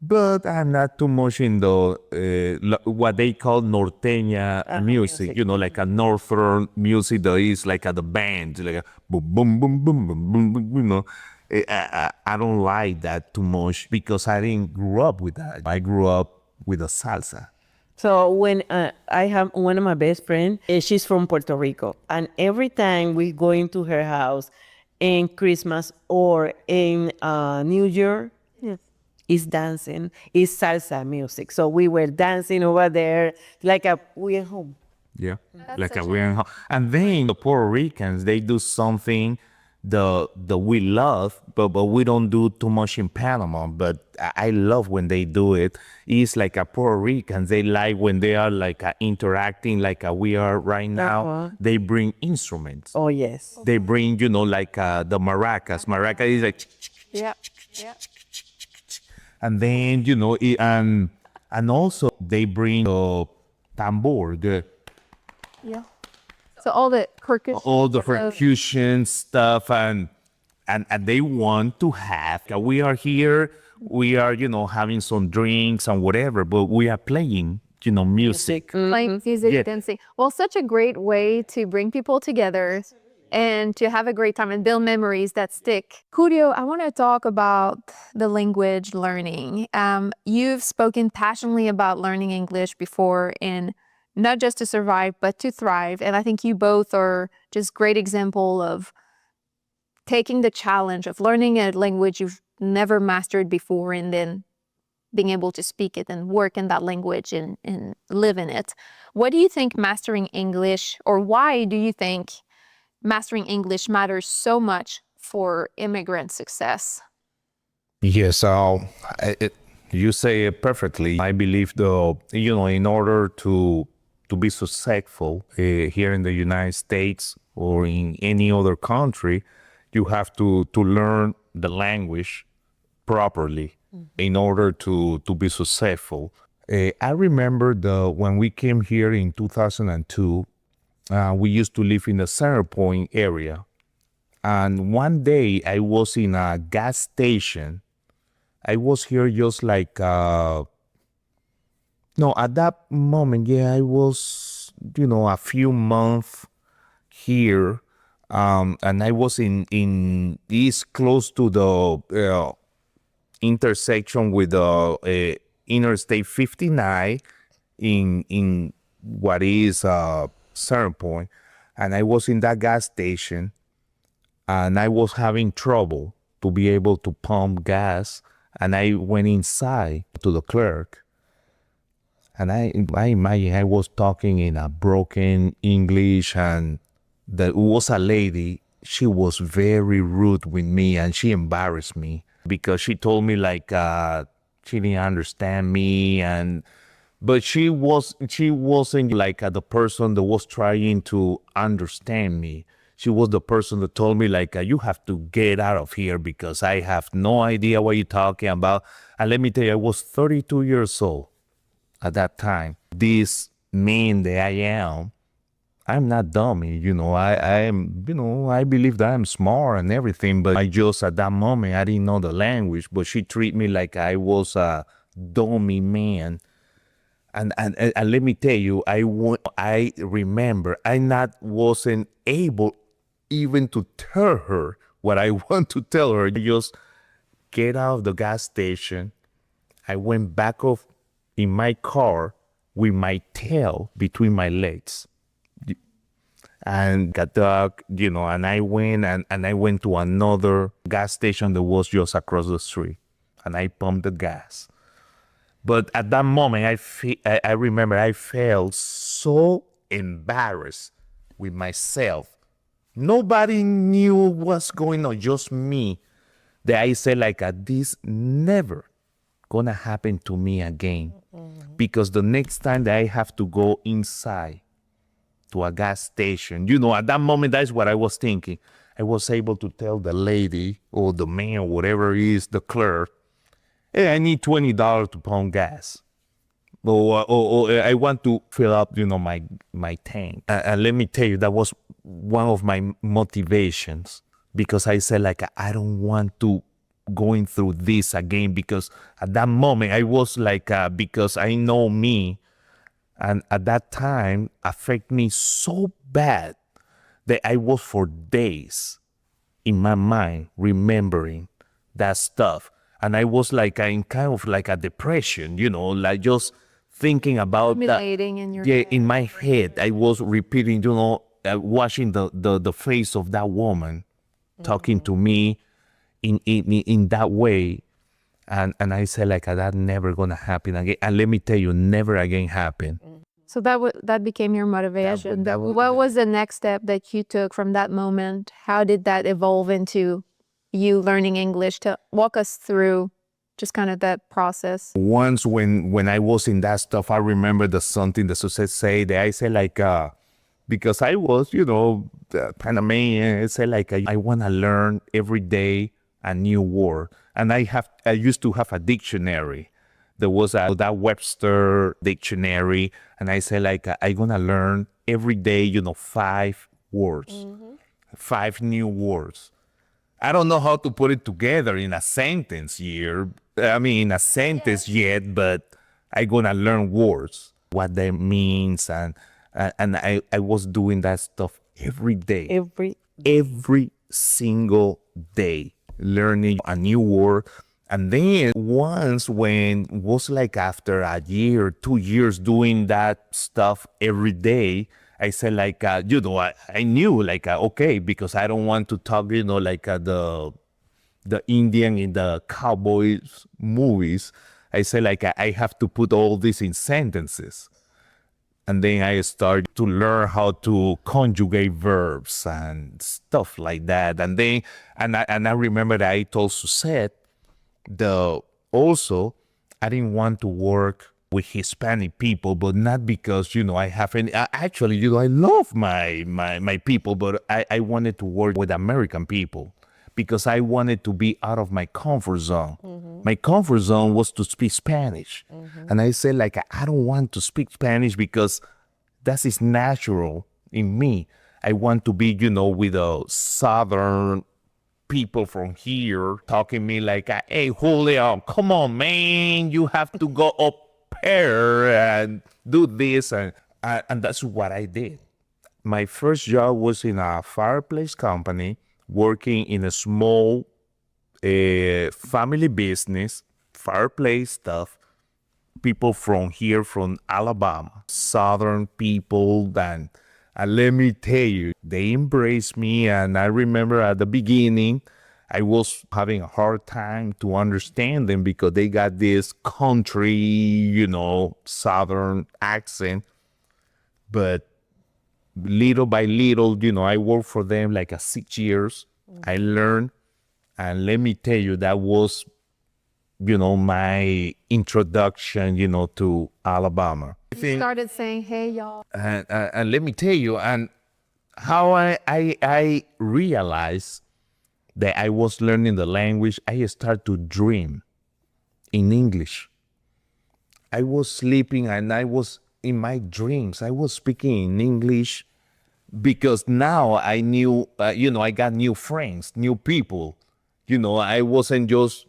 C: But I'm not too much in the, what they call norteña music, like a northern music that is like the band, like a boom, boom, boom, boom, boom, boom, boom, I don't like that too much because I didn't grow up with that. I grew up with the salsa.
B: So when I have one of my best friends, she's from Puerto Rico. And every time we go into her house in Christmas or in New Year, is dancing, is salsa music. So we were dancing over there like we're home.
C: Yeah, like a weird. And then the Puerto Ricans, they do something the we love, but we don't do too much in Panama. But I love when they do it. It's like a Puerto Ricans, they like when they are like interacting like we are right now. They bring instruments.
B: Oh yes.
C: They bring like the maracas. Maracas is like.
A: Yeah. Yeah.
C: And then and also they bring the tambor,
A: Yeah. So all the
C: percussion stuff, and they want to have. We are here, we are having some drinks and whatever, but we are playing music.
A: playing music, dancing. Well, such a great way to bring people together and to have a great time and build memories that stick. Julio, I want to talk about the language learning. You've spoken passionately about learning English before, in not just to survive, but to thrive. And I think you both are just great example of taking the challenge of learning a language you've never mastered before, and then being able to speak it and work in that language and live in it. What do you think mastering English, or why do you think mastering English matters so much for immigrant success?
C: Yes, you say it perfectly. I believe, though, in order to be successful here in the United States or in any other country, you have to learn the language properly in order to be successful. I remember when we came here in 2002, we used to live in the Center Point area. And one day I was in a gas station. I was here just like, no, at that moment, yeah, I was, a few months here. And I was in East close to the intersection with the Interstate 59 in what is Center Point. And I was in that gas station, and I was having trouble to be able to pump gas. And I went inside to the clerk, and I imagine I was talking in a broken English, and there was a lady. She was very rude with me, and she embarrassed me because she told me like she didn't understand me, but she wasn't like the person that was trying to understand me. She was the person that told me like, you have to get out of here because I have no idea what you're talking about. And let me tell you, I was 32 years old at that time. This man that I'm not dummy, I am, I believe that I'm smart and everything, but I just, at that moment, I didn't know the language, but she treated me like I was a dummy man. And let me tell you, I remember wasn't able even to tell her what I want to tell her. I just get out of the gas station. I went back off in my car with my tail between my legs. And got dog, and I went and I went to another gas station that was just across the street, and I pumped the gas. But at that moment, I remember I felt so embarrassed with myself. Nobody knew what's going on, just me. That I said like, this never gonna happen to me again. Because the next time that I have to go inside to a gas station, at that moment, that's what I was thinking. I was able to tell the lady or the man or whatever it is, the clerk, hey, I need $20 to pump gas. Or I want to fill up, my tank. And let me tell you, that was one of my motivations, because I said like, I don't want to going through this again, because at that moment I was like, because I know me, and at that time affect me so bad that I was for days in my mind remembering that stuff. And I was like in kind of like a depression, like just thinking about that.
A: In your
C: Yeah,
A: head.
C: in my head, I was repeating, watching the face of that woman talking to me in that way. And I said like, that never gonna happen again. And let me tell you, never again happen.
A: So that became your motivation. What was the next step that you took from that moment? How did that evolve into you learning English? To walk us through just kind of that process.
C: Once when I was in that stuff, I remember something the success say that I said like, because I was, Panamanian, I said like, I want to learn every day a new word. And I used to have a dictionary. There was that Webster dictionary. And I said like, I'm going to learn every day, 5 words, 5 new words. I don't know how to put it together in a sentence here. In a sentence yet, but I'm going to learn words, what that means. And I was doing that stuff every day. Every single day, learning a new word. And then once when was like after a year, 2 years doing that stuff every day, I said like, I knew like, okay, because I don't want to talk, like the the Indian in the cowboys movies. I say like I have to put all this in sentences. And then I start to learn how to conjugate verbs and stuff like that. And I remember that I told Suzette the also I didn't want to work with Hispanic people, but not because I have any. Actually, I love my people, but I wanted to work with American people because I wanted to be out of my comfort zone. My comfort zone was to speak Spanish, and I said like I don't want to speak Spanish because that is natural in me. I want to be with a southern people from here talking me like, hey, Julio, come on, man, you have to go up here and do this. And that's what I did. My first job was in a fireplace company, working in a small family business, fireplace stuff. People from here, from Alabama, Southern people, and let me tell you, they embraced me. And I remember at the beginning, I was having a hard time to understand them because they got this country, Southern accent. But little by little, I worked for them like 6 years. I learned. And let me tell you, that was, my introduction, to Alabama.
A: You started saying, hey, y'all.
C: And let me tell you, and how I realized that I was learning the language, I started to dream in English. I was sleeping and I was in my dreams. I was speaking in English because now I knew, I got new friends, new people. I wasn't just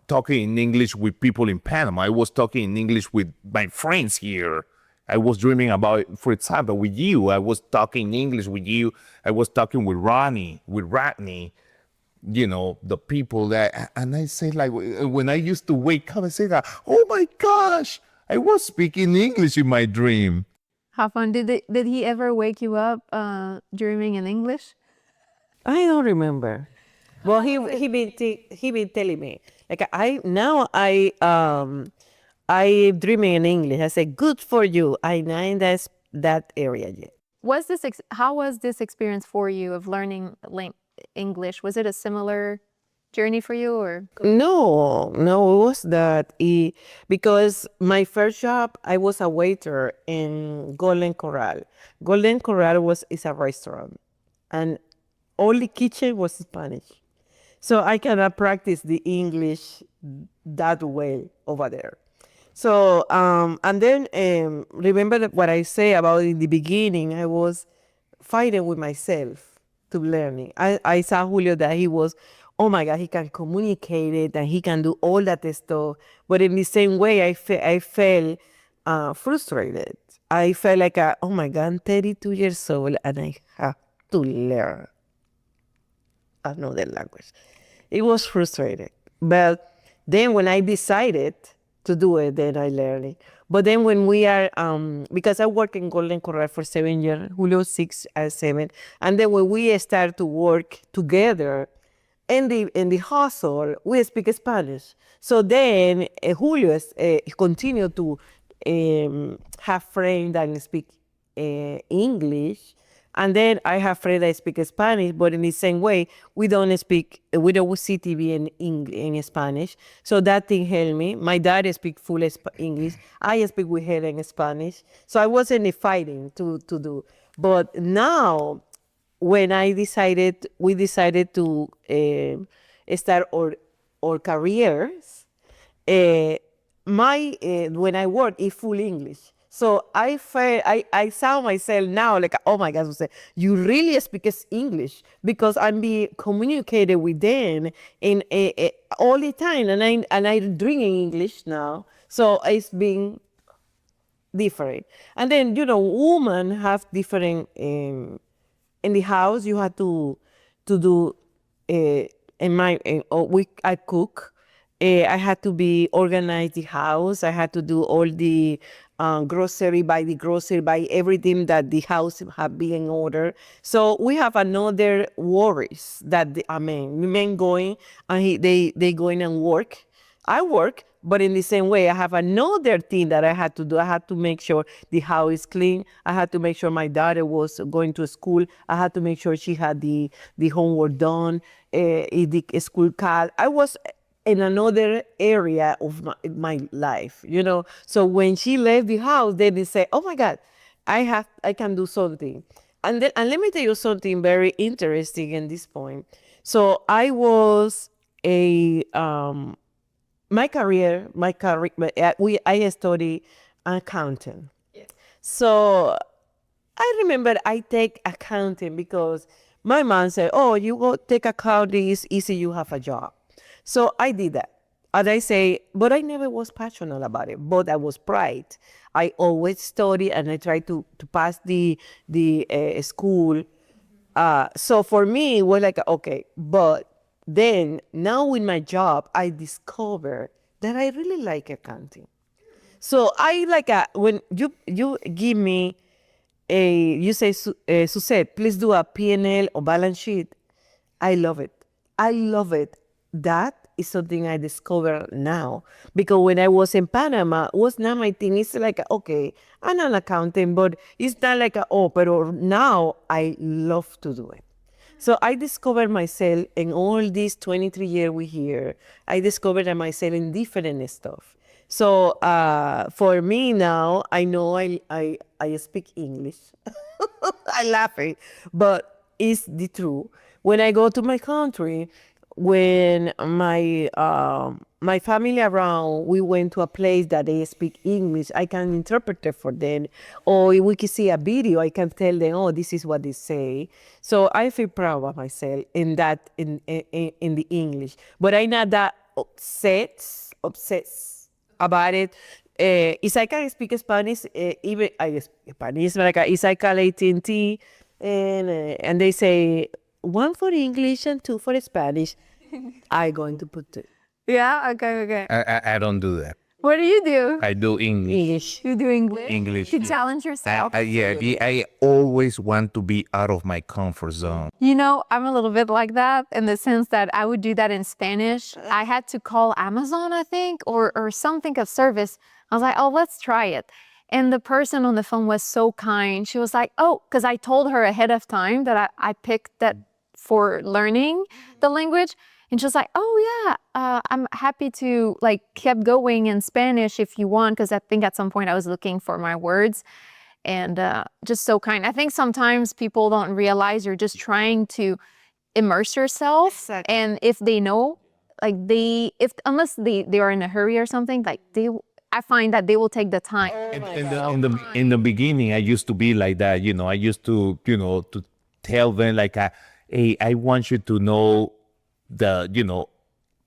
C: talking in English with people in Panama. I was talking in English with my friends here. I was dreaming about, for example, with you. I was talking in English with you. I was talking with Ronnie, with Rodney, the people that, and I say like, when I used to wake up, I say that, oh my gosh, I was speaking English in my dream.
A: How fun. Did he ever wake you up dreaming in English?
B: I don't remember. Well, he been telling me like I dreaming in English. I say good for you. I know in that area yet.
A: How was this experience for you of learning English? Was it a similar journey for you, or?
B: No, it was that because my first job I was a waiter in Golden Corral. Golden Corral is a restaurant, and only kitchen was Spanish. So I cannot practice the English that well over there. So, and then remember what I say about in the beginning, I was fighting with myself to learning. I saw Julio that he was, oh my God, he can communicate it and he can do all that stuff. But in the same way, I felt frustrated. I felt like, oh my God, I'm 32 years old and I have to learn another language. It was frustrating. But then when I decided to do it, then I learned it. But then when we are, because I work in Golden Corral for 7 years, Julio 6 and 7, and then when we start to work together in the hustle, we speak Spanish. So then Julio continued to have friends that speak English. And then I have friends that speak Spanish, but in the same way, we don't see TV in Spanish. So that thing helped me. My dad speaks full English. I speak with her in Spanish. So I wasn't fighting to do. But now, when we decided to start our careers, when I work, it's full English. So I saw myself now like, oh my God, you really speak English because I'm being communicated with them in all the time, and I drink English now. So it's been different. And then women have different in the house. You have to do I cook. I had to be organize the house. I had to do all the grocery, buy everything that the house have been in order. So we have another worries that men going and they going and work. I work, but in the same way, I have another thing that I had to do. I had to make sure the house is clean. I had to make sure my daughter was going to school. I had to make sure she had the homework done, the school card. I was in another area of my life, So when she left the house, then they say, "Oh my God, I can do something." And let me tell you something very interesting in this point. So I was a I study accounting. So I remember I take accounting because my mom said, "Oh, you go take accounting, it's easy, you have a job." So I did that. And I say, but I never was passionate about it, but I was pride. I always study and I try to pass the school. So for me, it was like, okay, but then now with my job, I discovered that I really like accounting. So I like when you give me you say, Suzette, please do a P&L or balance sheet. I love it. I love it. That is something I discovered now. Because when I was in Panama, it was not my thing. It's like, okay, I'm an accountant, but it's not like, but now I love to do it. So I discovered myself in all these 23 years we here. I discovered myself in different stuff. So for me now, I know I speak English. I laugh it, but it's the truth. When I go to my country, when my family around, we went to a place that they speak English, I can interpret it for them. Or if we can see a video, I can tell them, oh, this is what they say. So I feel proud of myself in that, in the English. But I'm not that obsessed about it. Is I can speak Spanish, even I speak Spanish, like is I call AT&T, and they say, one for English and two for Spanish. I going to put it.
A: Yeah, okay.
C: I don't do that.
A: What do you do?
C: I do English.
A: You do English?
C: English.
A: To challenge yourself?
C: I always want to be out of my comfort zone.
A: You know, I'm a little bit like that in the sense that I would do that in Spanish. I had to call Amazon, I think, or something of service. I was like, oh, let's try it. And the person on the phone was so kind. She was like, oh, because I told her ahead of time that I picked that for learning the language. And she was like, oh yeah, I'm happy to keep going in Spanish if you want, because I think at some point I was looking for my words. And just so kind. I think sometimes people don't realize you're just trying to immerse yourself.
B: Exactly.
A: And if they know, unless they are in a hurry or something, I find that they will take the time.
C: In the beginning, I used to be like that. I used to, to tell them hey, I want you to know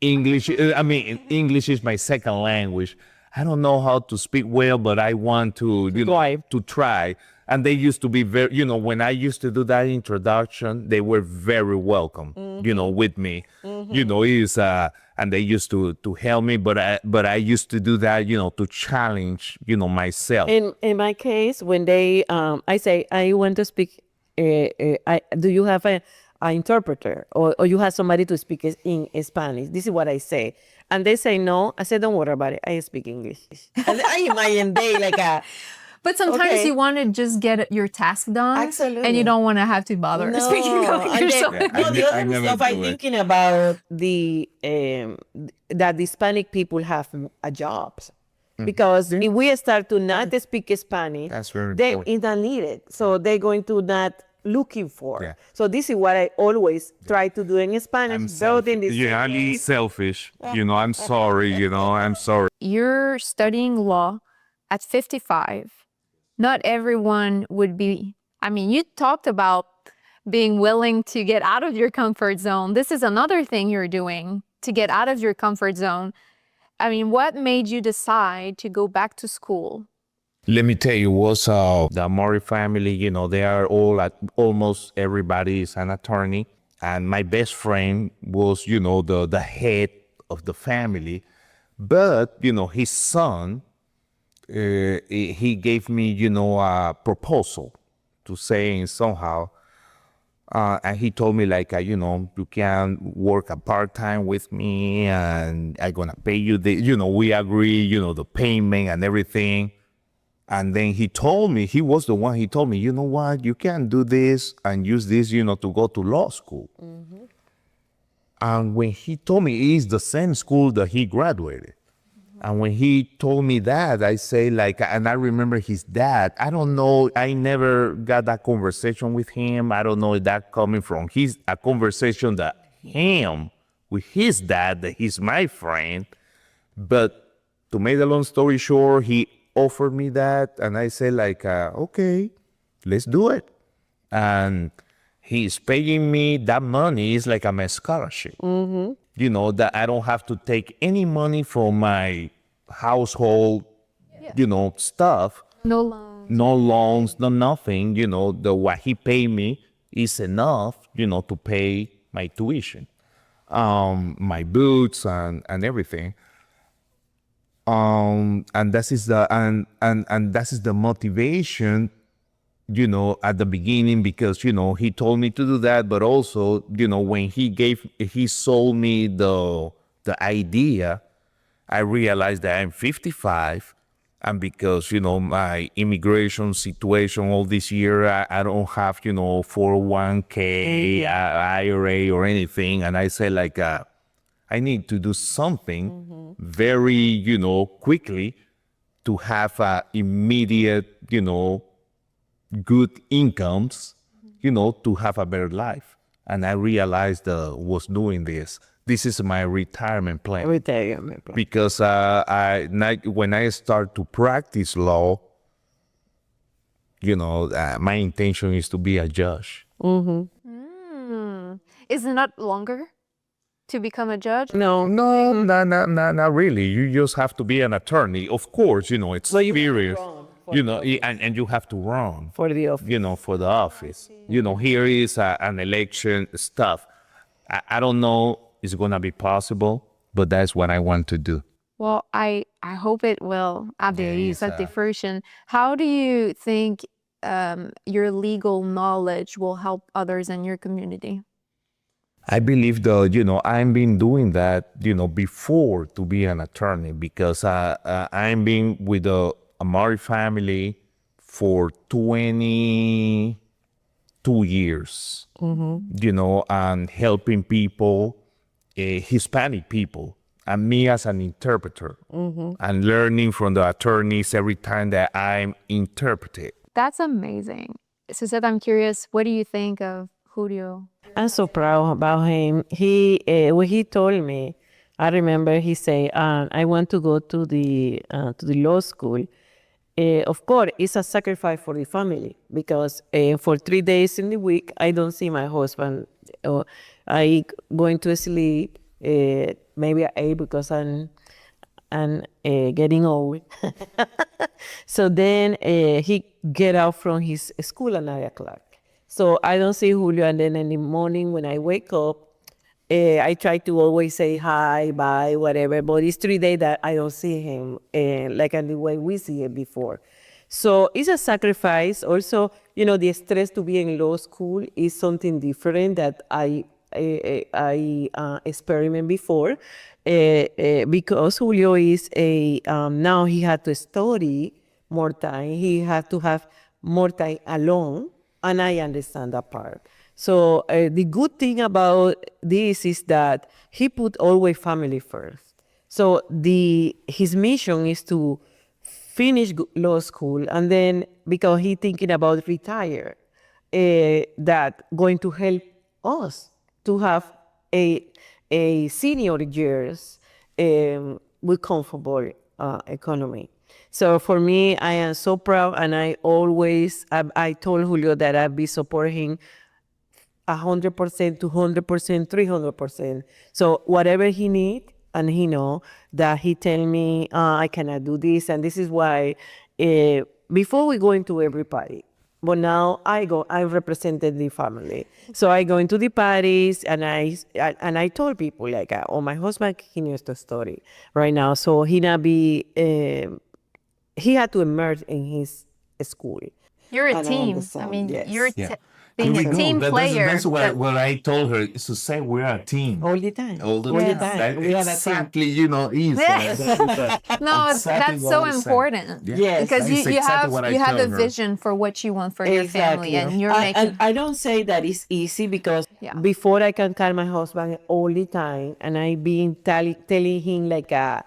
C: English. English is my second language. I don't know how to speak well, but I want to, to try. And they used to be very, when I used to do that introduction, they were very welcome, with me, and they used to help me, but I used to do that, to challenge, myself.
B: In my case, when they, I say, I want to speak, do you have an interpreter or you have somebody to speak in Spanish? This is what I say. And they say no. I say, don't worry about it. I speak English. And I imagine they
A: But sometimes you want to just get your task done.
B: Absolutely.
A: And you don't want to have to bother speaking about yourself.
B: The other stuff I'm thinking about that the Hispanic people have jobs. Because if we start to not speak Spanish,
C: That's very
B: they
C: important.
B: don't need it. So they're going to not looking for.
C: Yeah.
B: So this is what I always try to do in Spanish. Building this.
C: I'm selfish. I'm sorry. I'm sorry.
A: You're studying law at 55. Not everyone would be, you talked about being willing to get out of your comfort zone. This is another thing you're doing to get out of your comfort zone. What made you decide to go back to school?
C: Let me tell you, was the Mori family, they are almost everybody is an attorney. And my best friend was, the head of the family. But, his son he gave me, a proposal to say somehow. And he told me like, you can work a part-time with me and I'm gonna pay you we agree, the payment and everything. And then he told me, he was the one, he told me, you know what, you can do this and use this, to go to law school. Mm-hmm. And when he told me, it's the same school that he graduated. And when he told me that, I say like, and I remember his dad, I don't know, I never got that conversation with him. I don't know if that coming from a conversation that him with his dad, that he's my friend. But to make the long story short, he offered me that. And I said like, okay, let's do it. And he's paying me that money. It's like a scholarship. Mm-hmm. That I don't have to take any money from my household, stuff.
A: No loans.
C: No loans, no nothing. What he paid me is enough, to pay my tuition, my boots and everything. And that is the motivation, at the beginning, because, he told me to do that, but also, when he sold me the idea, I realized that I'm 55, and because, my immigration situation all this year, I don't have, 401k, IRA or anything. And I said like, I need to do something very, quickly to have immediate, good incomes, to have a better life. And I realized was doing this. This is my retirement plan.
B: Retirement plan.
C: Because when I start to practice law, my intention is to be a judge.
A: Is it not longer to become a judge?
B: No.
C: No, not really. You just have to be an attorney. Of course, it's serious. And you have to run
B: For the office.
C: For the office. Here is an election stuff. I don't know it's gonna be possible, but that's what I want to do.
A: Well, I hope it will.
C: Yes,
A: Version. How do you think your legal knowledge will help others in your community?
C: I believe that, I've been doing that, before to be an attorney, because I've been with a married family for 22 years, and helping people, Hispanic people, and me as an interpreter, and learning from the attorneys every time that I'm interpreted.
A: That's amazing. Suzette, I'm curious, what do you think of Julio?
B: I'm so proud about him. He when he told me, I remember he said, "I want to go to the law school." Of course, it's a sacrifice for the family, because for 3 days in the week I don't see my husband. I going to sleep maybe at 8 because I'm getting old. So then he get out from his school at 9 o'clock. So I don't see Julio, and then in the morning when I wake up, I try to always say hi, bye, whatever, but it's 3 days that I don't see him like in the way we see it before. So it's a sacrifice. Also, the stress to be in law school is something different that I experiment before, because Julio is now he had to study more time. He had to have more time alone, and I understand that part. So the good thing about this is that he put always family first. So his mission is to finish law school, and then because he thinking about retire, that going to help us to have a senior years with comfortable economy. So for me, I am so proud, and I told Julio that I'd be supporting 100%, 200%, 300%. So whatever he need, and he know that he tell me I cannot do this, and this is why before we go into every party, but now I represented the family. So I go into the parties, and I told people like, oh, my husband, he knows the story right now, so he not be he had to emerge in his school.
A: You're a
B: And I
A: team. I
B: understand,
A: mean,
B: yes.
A: you're
C: Yeah.
A: being
C: Here we
A: a
C: go.
A: team player.
C: That's what I told her is to say we're a team.
B: All the time.
C: All the
A: Yes.
C: time.
B: That we are a team.
C: Exactly, you know, is
A: Yes. No,
C: exactly
A: that's
C: what
A: so
C: I said.
A: important.
C: Yeah.
B: Yes.
A: Because
C: That
A: you,
C: is
A: you
C: exactly
A: have
C: what I
A: you have
C: tell
A: a
C: her.
A: vision for what you want for your family, and you're making.
B: And I don't say that it's easy because
A: Yeah.
B: before I can call my husband all the time and I been telling him like a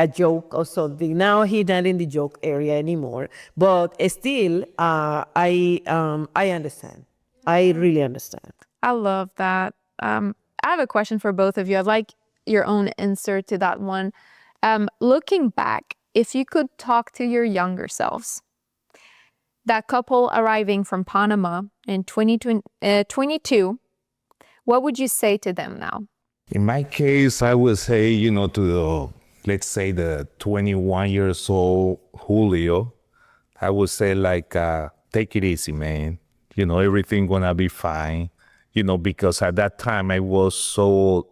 B: joke or something. Now he's not in the joke area anymore. But still, I understand. I really understand.
A: I love that. I have a question for both of you. I'd like your own answer to that one. Looking back, if you could talk to your younger selves, that couple arriving from Panama in 2022, what would you say to them now?
C: In my case, I would say, you know, to the, let's say the 21 years old Julio, I would say like, take it easy, man. You know, everything gonna be fine. You know, because at that time I was so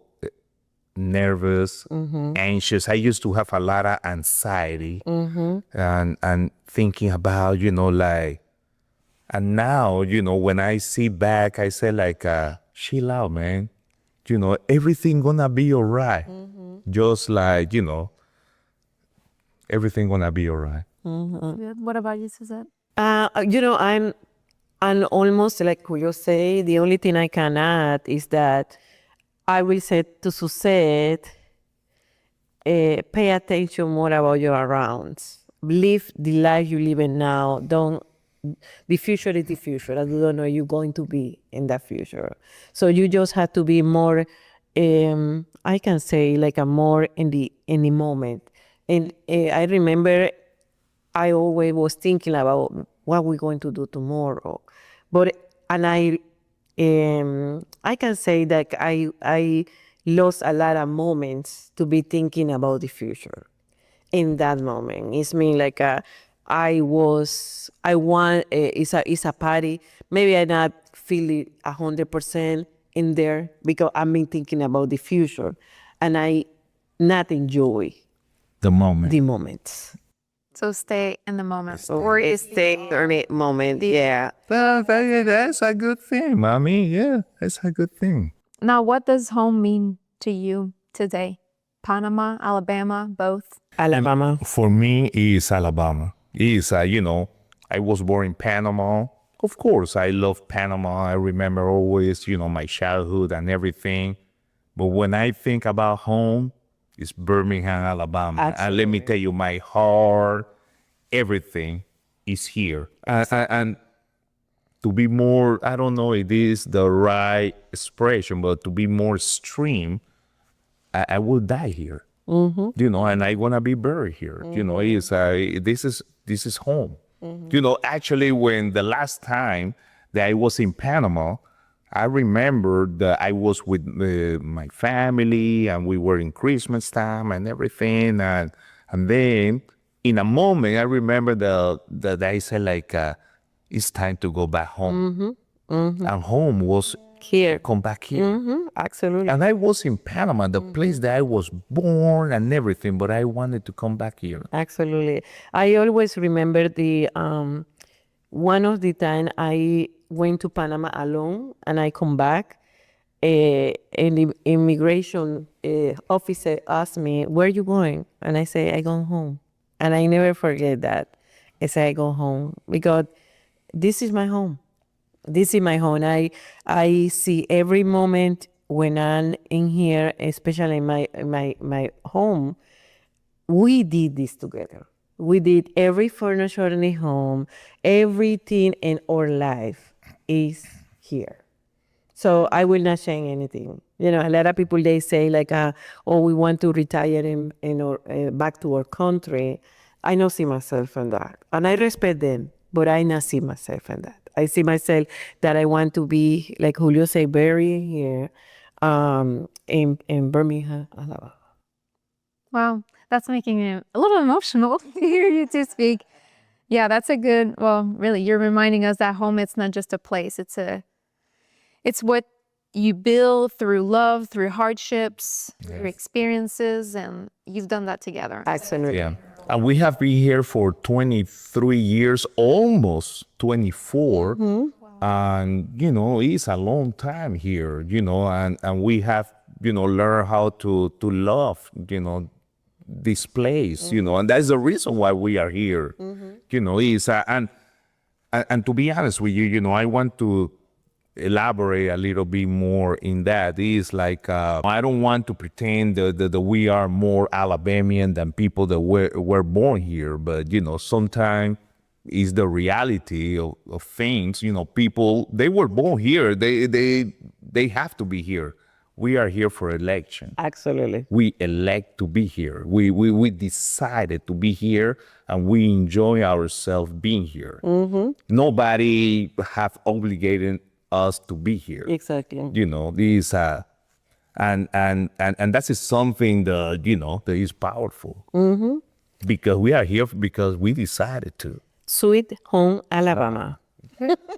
C: nervous, anxious. I used to have a lot of anxiety and thinking about, you know, like, and now, you know, when I see back, I say like, chill out, man. You know, everything gonna be all right. Just like, you know, everything gonna be all right.
A: What about you, Suzette?
B: I'm almost like you say. The only thing I can add is that I will say to Suzette, pay attention more about your arounds. Live the life you live in now. Don't. The future is the future. I don't know you're going to be in that future. So you just have to be more. I can say like a more in the moment. And I remember I always was thinking about what we're going to do tomorrow. But and I can say that I lost a lot of moments to be thinking about the future. In that moment, it's mean like I want it's a party. Maybe I not feel it 100% in there because I've been thinking about the future, and I not enjoy
C: The moment.
B: the moments.
A: So stay in the moment.
B: Or stay in the moment. Yeah.
C: That's a good thing, mommy. Yeah, that's a good thing.
A: Now, what does home mean to you today? Panama, Alabama, both?
B: Alabama.
C: For me, it's Alabama. It's, you know, I was born in Panama. Of course, I love Panama. I remember always, you know, my childhood and everything. But when I think about home, it's Birmingham, Alabama. And let me tell you, my heart, everything is here. And to be more, I don't know if this is the right expression, but to be more extreme, I will die here. You know, and I want to be buried here. You know, it's this is home. You know, actually, when the last time that I was in Panama, I remember that I was with my family and we were in Christmas time and everything. And then in a moment, I remember that I said like, it's time to go back home. And home was
B: Here.
C: come back here.
B: Absolutely.
C: And I was in Panama, the place that I was born and everything, but I wanted to come back here.
B: Absolutely. I always remember the one of the time I went to Panama alone and I come back, and the immigration officer asked me, "Where you going?" And I say, "I go home." And I never forget that. I say, "I go home," because this is my home. This is my home. I see every moment when I'm in here, especially in my home. We did this together. We did every furniture in the home, everything in our life is here. So I will not change anything. You know, a lot of people they say like, "Oh, we want to retire in our back to our country." I not see myself in that, and I respect them, but I not see myself in that. I see myself that I want to be like Julio say, buried here, in Birmingham, Alabama.
A: Wow, that's making me a little emotional to hear you two speak. Yeah, that's a good, well, really, you're reminding us that home, it's not just a place. It's what you build through love, through hardships, through experiences, and you've done that together.
B: Absolutely.
C: Yeah. And we have been here for 23 years, almost 24. And, it's a long time here, and we have, learned how to love, this place, and that's the reason why we are here, is, and to be honest with you, I want to elaborate a little bit more in that. Is like, I don't want to pretend that we are more Alabamian than people that were born here, but, sometimes is the reality of things. People, they were born here. They have to be here. We are here for election.
B: Absolutely.
C: We elect to be here. We decided to be here, and we enjoy ourselves being here. Nobody have obligated us to be here.
B: Exactly.
C: These and that is something that is powerful. Because we are here because we decided to.
B: Sweet Home Alabama.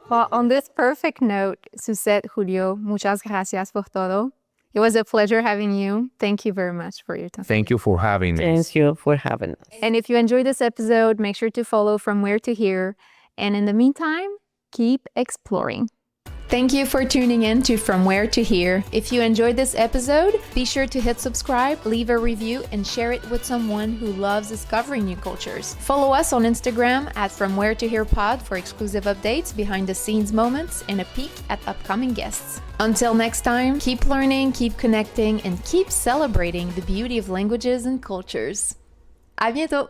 A: Well, on this perfect note, Suzette, Julio, muchas gracias por todo. It was a pleasure having you. Thank you very much for your time.
C: Thank you for having us.
B: Thank you for having us.
A: And if you enjoyed this episode, make sure to follow From Where to Here. And in the meantime, keep exploring. Thank you for tuning in to From Where to Here. If you enjoyed this episode, be sure to hit subscribe, leave a review, and share it with someone who loves discovering new cultures. Follow us on Instagram at From Where to Here Pod for exclusive updates, behind the scenes moments, and a peek at upcoming guests. Until next time, keep learning, keep connecting, and keep celebrating the beauty of languages and cultures. À bientôt!